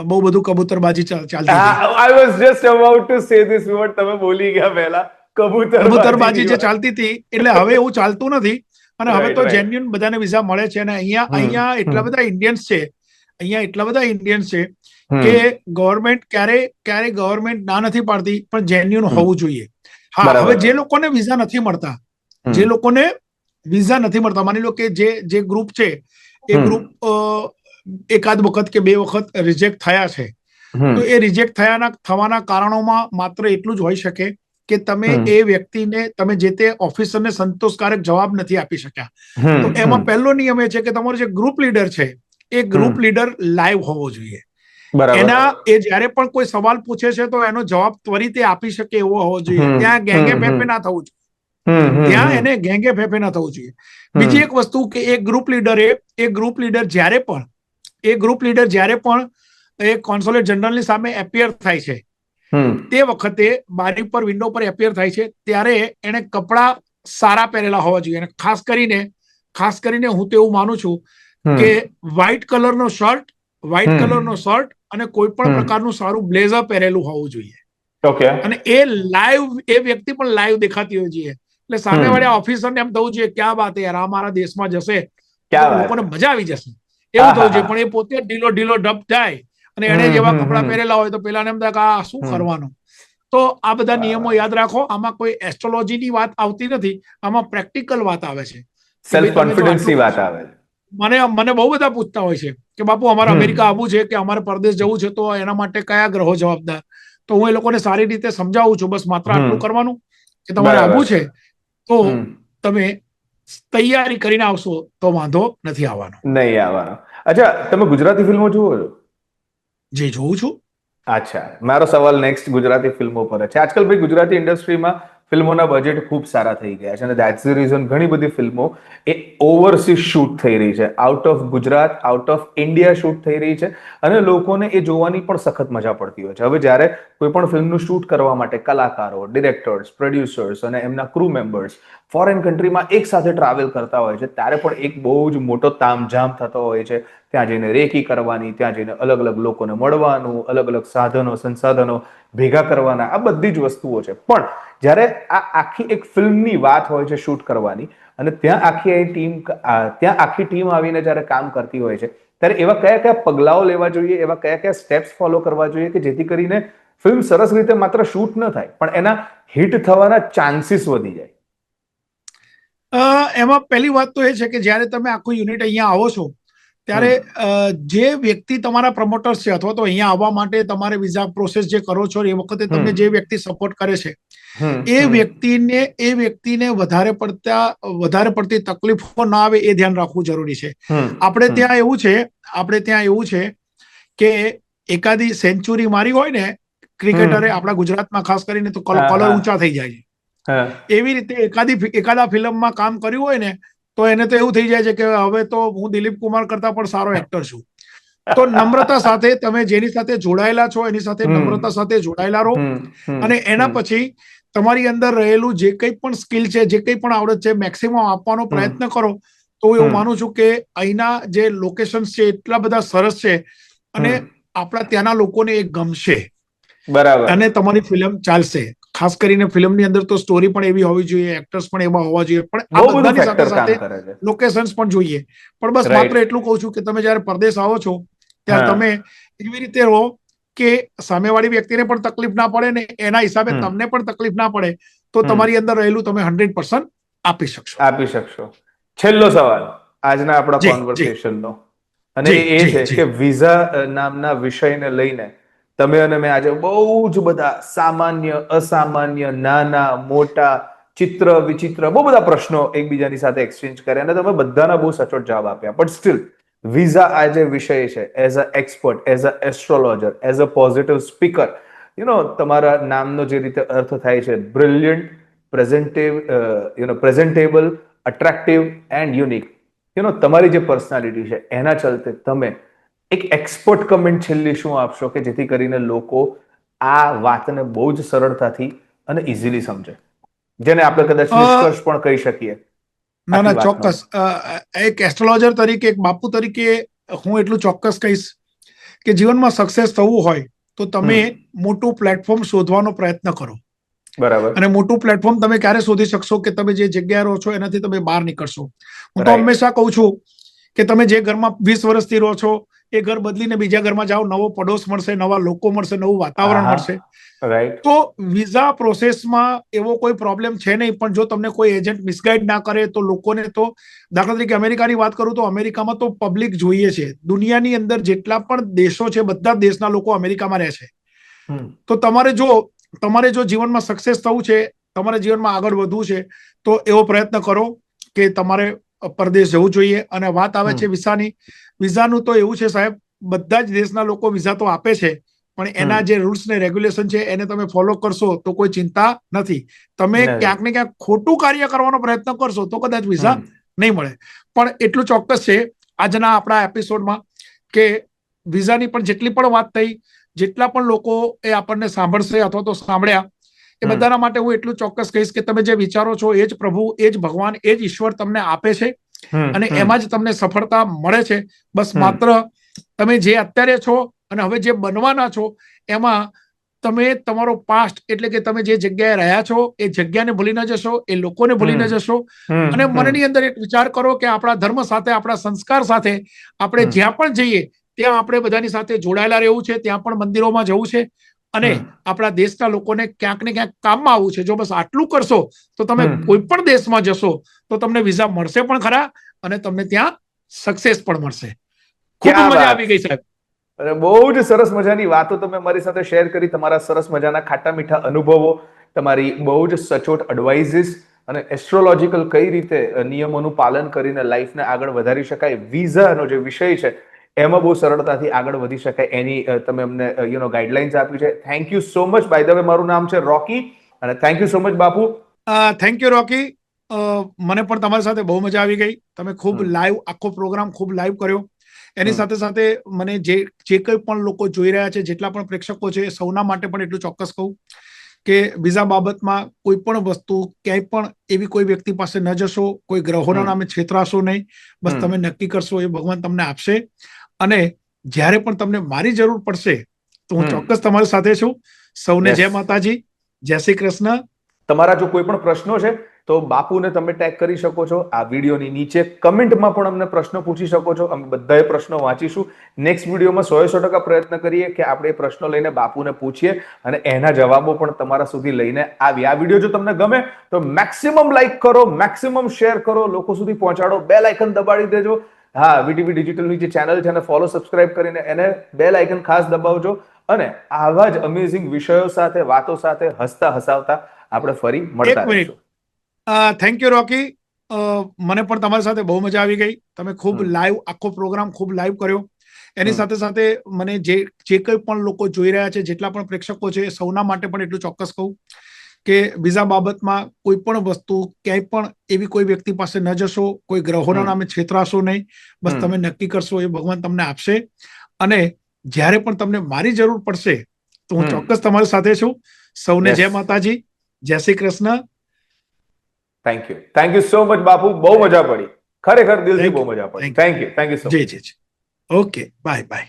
બહુ બધું કબૂતરબાજી ચાલતી હતી. I was just about to say this word, તમે બોલી ગયા પહેલા. કબૂતરબાજી જે ચાલતી હતી એટલે હવે એવું ચાલતું નથી. અને હવે તો જેન્યુન બધાને વિઝા મળે છે. અને અહીંયા એટલા બધા ઇન્ડિયન્સ છે કે ક્યારે ગવર્મેન્ટ ના નથી પાડતી, પણ જેન્યુન હોવું જોઈએ. હા, હવે જે લોકોને વિઝા નથી મળતા, માની લો કે જે ગ્રુપ છે એ ગ્રુપ એકાદ વખત કે 2 વખત રિજેક્ટ થયા છે, તો એ રિજેક્ટ થવાના કારણોમાં માત્ર એટલું જ હોઈ શકે કે તમે એ વ્યક્તિને તમે જે તે ઓફિસરને સંતોષકારક જવાબ નથી આપી શક્યા. તો એમાં પહેલો નિયમ એ છે કે તમારો જે ગ્રુપ લીડર છે એ ગ્રુપ લીડર લાઈવ હોવો જોઈએ. એ જયારે પણ કોઈ સવાલ પૂછે છે તો એનો જવાબ ત્વરિત આપી શકે એવો હોવો જોઈએ. ત્યાં ગેંગે ફેફે ના થવું જોઈએ. ત્યાં એને ગેંગે ફેફે ના થવું જોઈએ. બીજી એક વસ્તુ કે એ ગ્રુપ લીડર જ્યારે પણ એ કોન્સોલેટ જનરલની સામે એપિયર થાય છે તે વખતે બારી પર વિન્ડો પર એપિયર થાય છે ત્યારે એને કપડા સારા પહેરેલા હોવા જોઈએ. અને ખાસ કરીને હું તો એવું માનું છું કે વ્હાઇટ કલરનો શર્ટ અને કોઈ પણ પ્રકારનું સારું બ્લેઝર પહેરેલું હોવું જોઈએ. અને એ વ્યક્તિ પણ લાઈવ દેખાતી હોવી જોઈએ. એટલે સામેવાળા ઓફિસરને એમ થવું જોઈએ ક્યાં વાત યાર આ મારા દેશમાં જશે લોકોને મજા આવી જશે એવું થવું જોઈએ. પણ એ પોતે ઢીલો ઢપ જાય અને એને જેવા કપડા પહેરેલા હોય તો પેલાને એમ થાય કે આ શું કરવાનું. તો આ બધા નિયમો યાદ રાખો. આમાં કોઈ એસ્ટ્રોલોજીની વાત આવતી નથી, આમાં પ્રેક્ટિકલ વાત આવે છે. સેલ્ફ કોન્ફિડન્સની વાત આવે છે. મને બહુ બધા પૂછતા હોય છે કે બાપુ અમારે અમેરિકા આવવું છે કે અમારે પરદેશ જવું છે તો એના માટે કયા ગ્રહો જવાબદાર. તો હું એ લોકોને સારી રીતે સમજાવું છું. બસ માત્ર આટલું કરવાનું કે તમારે આવવું છે તો તમે તૈયારી કરીને આવશો તો વાંધો નથી આવવાનો. અચ્છા, તમે ગુજરાતી ફિલ્મો જુઓ છો? જે જોઉં છું. અચ્છા, મારો સવાલ નેક્સ્ટ ગુજરાતી ફિલ્મો પર છે. આજકાલ ભાઈ ગુજરાતી ઇન્ડસ્ટ્રીમાં ફિલ્મોના બજેટ ખૂબ સારા થઈ ગયા છે અને દેટ્સ ધ રીઝન ઘણી બધી ફિલ્મો એ ઓવરસીઝ શૂટ થઈ રહી છે. Out of Gujarat, out of India shoot થઈ રહી છે અને લોકોને એ જોવાની પણ સખત મજા પડતી હોય છે. હવે જ્યારે કોઈ પણ ફિલ્મનું શૂટ કરવા માટે કલાકારો, ડિરેક્ટર્સ, પ્રોડ્યુસર્સ અને એમના ક્રૂ મેમ્બર્સ ફોરેન કન્ટ્રીમાં એક સાથે ટ્રાવેલ કરતા હોય છે ત્યારે પણ એક બહુ જ મોટો તામઝામ થતો હોય છે. ત્યાં જઈને રેકી કરવાની, ત્યાં જઈને અલગ અલગ લોકોને મળવાનું, અલગ અલગ સાધનો સંસાધનો ભેગા કરવાના, આ બધી જ વસ્તુઓ છે. પણ જ્યારે આ આખી એક ફિલ્મની વાત હોય છે શૂટ કરવાની અને ત્યાં આખી ટીમ આવીને જ્યારે કામ કરતી હોય છે ત્યારે એવા કયા કયા પગલાઓ લેવા જોઈએ, એવા કયા કયા સ્ટેપ્સ ફોલો કરવા જોઈએ કે જેથી કરીને ફિલ્મ સરસ રીતે માત્ર શૂટ ન થાય પણ એના હિટ થવાના ચાન્સીસ વધી જાય? એમાં પહેલી વાત તો એ છે કે જ્યારે તમે આખું યુનિટ અહીંયા આવો છો ત્યારે જે વ્યક્તિ તમારા પ્રમોટર્સ છે અથવા તો અહીંયા આવવા માટે તમારે વિઝા પ્રોસેસ જે કરો છો એ વખતે તમને જે વ્યક્તિ સપોર્ટ કરે છે એ વ્યક્તિને વધારે પડતી તકલીફો ના આવે એ ધ્યાન રાખવું જરૂરી છે. આપણે ત્યાં એવું છે કે એકાદી સેન્ચુરી મારી હોય ને ક્રિકેટરે આપણા ગુજરાતમાં ખાસ કરીને તો કલર ઊંચા થઈ જાય છે. એવી રીતે એકાદા ફિલ્મમાં કામ કર્યું હોય ને તો એને તો એવું થઈ જાય છે કે હવે તો હું દિલીપ કુમાર કરતા પણ સારો એક્ટર છું. તો નમ્રતા સાથે તમે જેની સાથે જોડાયેલા છો એની સાથે નમ્રતા સાથે જોડાયેલા રહો અને એના પછી તમારી અંદર રહેલું જે કંઈ પણ સ્કિલ છે, જે કંઈ પણ આવડત છે, મેક્સિમમ આપવાનો પ્રયત્ન કરો. તો એવું માનું છું કે અહીંના જે લોકેશન્સ છે એટલા બધા સરસ છે અને આપણા ત્યાંના લોકોને એ ગમશે. બરાબર. અને તમારી ફિલ્મ ચાલશે. ખાસ કરીને ફિલ્મની અંદર તો સ્ટોરી પણ એવી હોવી જોઈએ, એક્ટર્સ પણ એવા હોવા જોઈએ, પણ આ બધાની સાથે સાથે લોકેશન્સ પણ જોઈએ. પણ બસ માત્ર એટલું કહું છું કે તમે જયારે પરદેશ આવો છો ત્યારે તમે એવી રીતે રહો કે સામેવાળી વ્યક્તિને પણ તકલીફ ના પડે ને એના હિસાબે તમને પણ તકલીફ ના પડે તો તમારી અંદર રહેલું તમે 100% આપી શકશો. છેલ્લો સવાલ આજના આપણા કોન્વર્સેશનનો અને એ છે કે વિઝા નામના વિષયને લઈને તમે અને મેં આજે બહુ જ બધા સામાન્ય, અસામાન્ય, નાના, મોટા, ચિત્ર, વિચિત્ર બહુ બધા પ્રશ્નો એકબીજાની સાથે એક્સચેન્જ કર્યા અને તમે બધાના બહુ સચોટ જવાબ આપ્યા. બટ સ્ટીલ વિઝા આ જે વિષય છે, as a expert, as a astrologer, as a positive speaker, તમારા નામનો જે રીતે અર્થ થાય છે brilliant, presentable, attractive and unique, તમારી જે પર્સનાલિટી છે એના ચલતે તમે એક એક્સપર્ટ કમેન્ટ છેલ્લી શું આપશો કે જેથી કરીને લોકો આ વાતને બહુ જ સરળતાથી અને ઇઝીલી સમજે, જેને આપણે કદાચ નિષ્કર્ષ પણ કહી શકીએ? ના, ચોક્કસ. એક એસ્ટ્રોલોજર તરીકે, એક બાપુ તરીકે હું એટલું ચોક્કસ કહીશ કે જીવનમાં સક્સેસ થવું હોય તો તમે મોટું પ્લેટફોર્મ શોધવાનો પ્રયત્ન કરો. બરાબર. અને મોટું પ્લેટફોર્મ તમે ક્યારે શોધી શકશો કે તમે જે જગ્યાએ રહો છો એનાથી તમે બહાર નીકળશો. હું તો હંમેશા કહું છું કે તમે જે ઘરમાં 20 વર્ષથી રહો છો એ ઘર બદલીને બીજા ઘરમાં જાઓ, નવો પડોશ મળશે, નવા લોકો મળશે, નવું વાતાવરણ મળશે. રાઈટ. તો વિઝા પ્રોસેસમાં એવો કોઈ પ્રોબ્લેમ છે નહીં, પણ જો તમને કોઈ એજન્ટ મિસગાઈડ ના કરે તો લોકોને તો, દાખલા તરીકે અમેરિકાની વાત કરું તો અમેરિકામાં તો પબ્લિક જોઈએ છે. દુનિયાની અંદર જેટલા પણ દેશો છે બધા દેશના લોકો અમેરિકામાં રહે છે. તો તમારે જો જીવનમાં સક્સેસ થવું છે, તમારે જીવનમાં આગળ વધવું છે, તો એવો પ્રયત્ન કરો કે તમારે પરદેશ જવું જોઈએ. અને વાત આવે છે વિઝાની, વિઝાનું તો એવું છે સાહેબ, બધા જ દેશના લોકો વિઝા તો આપે છે, પણ એના જે રૂલ્સ ને રેગ્યુલેશન છે એને તમે ફોલો કરશો તો કોઈ ચિંતા નથી. તમે ક્યાંક ને ક્યાંક ખોટું કાર્ય કરવાનો પ્રયત્ન કરશો તો કદાચ વિઝા નહીં મળે. પણ એટલું ચોક્કસ છે આજના આપણા એપિસોડમાં કે વિઝાની પણ જેટલી પણ વાત થઈ, જેટલા પણ લોકો એ આપણને સાંભળશે અથવા તો સાંભળ્યા, એ બધાના માટે હું એટલું ચોક્કસ કહીશ કે તમે જે વિચારો છો એ જ પ્રભુ, એ જ ભગવાન, એ જ ઈશ્વર તમને આપે છે અને એમાં જ તમને સફળતા મળે છે. બસ માત્ર તમે જે અત્યારે છો અને હવે જે બનવાના છો એમાં તમે તમારો પાસ્ટ એટલે કે તમે જે જગ્યાએ રહ્યા છો એ જગ્યાને ભૂલી ન જશો, એ લોકોને ભૂલી ન જશો. અને મનની અંદર એક વિચાર કરો કે આપણા ધર્મ સાથે, આપણા સંસ્કાર સાથે આપણે જ્યાં પણ જઈએ ત્યાં આપણે બધાની સાથે જોડાયેલા રહેવું છે, ત્યાં પણ મંદિરોમાં જવું છે અને આપણા દેશના લોકોને ક્યાંક ને ક્યાંક કામમાં આવવું છે. જો બસ આટલું કરશો તો તમે કોઈ પણ દેશમાં જશો તો તમને વિઝા મળશે પણ ખરા અને તમને ત્યાં સક્સેસ પણ મળશે. ખૂબ મજા આવી ગઈ સાહેબ. અને બહુ જ સરસ મજાની વાતો તમે મારી સાથે શેર કરી, તમારા સરસ મજાના ખાટા મીઠા અનુભવો, તમારી બહુ જ સચોટ એડવાઇઝીસ અને એસ્ટ્રોલોજીકલ કઈ રીતે નિયમોનું પાલન કરીને લાઈફને આગળ વધારી શકાય, વિઝાનો જે વિષય છે એમાં બહુ સરળતાથી આગળ વધી શકાય એની તમે અમને ગાઈડલાઇન્સ આપી છે. Thank you so much. By the way, મારું નામ છે રોકી અને thank you so much Bapu. Thank you Rocky. મને પણ તમારી સાથે બહુ મજા આવી ગઈ. તમે ખૂબ લાઈવ, આખો પ્રોગ્રામ ખૂબ લાઈવ કર્યો. એની સાથે સાથે મને જે કંઈ પણ લોકો જોઈ રહ્યા છે, જેટલા પણ પ્રેક્ષકો છે, સૌના માટે પણ એટલું ચોક્કસ કહું કે વિઝા બાબતમાં કોઈ પણ વસ્તુ ક્યાંય પણ એવી કોઈ વ્યક્તિ પાસે ન જશો, કોઈ ગ્રહોના નામે છેતરાશો નહીં. બસ તમે નક્કી કરશો એ ભગવાન તમને આપશે. અને જ્યારે પણ તમને મારી જરૂર પડશે તો હું ચોક્કસ તમારી સાથે છું. સૌને જય માતાજી, જય શ્રી કૃષ્ણ. તમારા જો કોઈ પણ પ્રશ્નો છે તો બાપુને તમે ટેગ કરી શકો છો. આ વિડીયોની નીચે કમેન્ટમાં પણ અમને પ્રશ્નો પૂછી શકો છો. અમે બધાએ પ્રશ્નો વાંચીશું. નેક્સ્ટ વિડીયોમાં 100% પ્રયત્ન કરીએ કે આપણે એ પ્રશ્નો લઈને બાપુને પૂછીએ અને એના જવાબો પણ તમારા સુધી લઈને આવીએ. આ વિડીયો જો તમને ગમે તો મેક્સિમમ લાઈક કરો, મેક્સિમમ શેર કરો, લોકો સુધી પહોંચાડો, બેલ આઇકન દબાવી દેજો. હા, વીટીવી ડિજિટલની જે ચેનલ છે એને ફોલો, સબસ્ક્રાઇબ કરીને એને બેલ આઇકન ખાસ દબાવજો. અને આવા જ અમેઝિંગ વિષયો સાથે, વાતો સાથે, હસતા હસાવતા આપણે ફરી મળતા રહીશું. Thank you Rocky. મને પણ તમારી સાથે બહુ મજા આવી ગઈ. તમે ખૂબ લાઈવ, આખો પ્રોગ્રામ ખૂબ લાઈવ કર્યો. એની સાથે સાથે મને જે કંઈ પણ લોકો જોઈ રહ્યા છે, જેટલા પણ પ્રેક્ષકો છે, સૌના માટે પણ એટલું ચોક્કસ કહું કે વિઝા બાબતમાં કોઈ પણ વસ્તુ ક્યાંય પણ એવી કોઈ વ્યક્તિ પાસે ન જશો, કોઈ ગ્રહોના નામે છેતરાશો નહીં. બસ તમે નક્કી કરશો એ ભગવાન તમને આપશે. અને જ્યારે પણ તમને મારી જરૂર પડશે તો હું ચોક્કસ તમારી સાથે છું. સૌને જય માતાજી, જય Shri Krishna. Thank you. Thank you so much Bapu. બહુ મજા પડી, ખરેખર દિલથી બહુ મજા પડી. Thank you. Thank you so much. જી જી જી. Okay, bye by.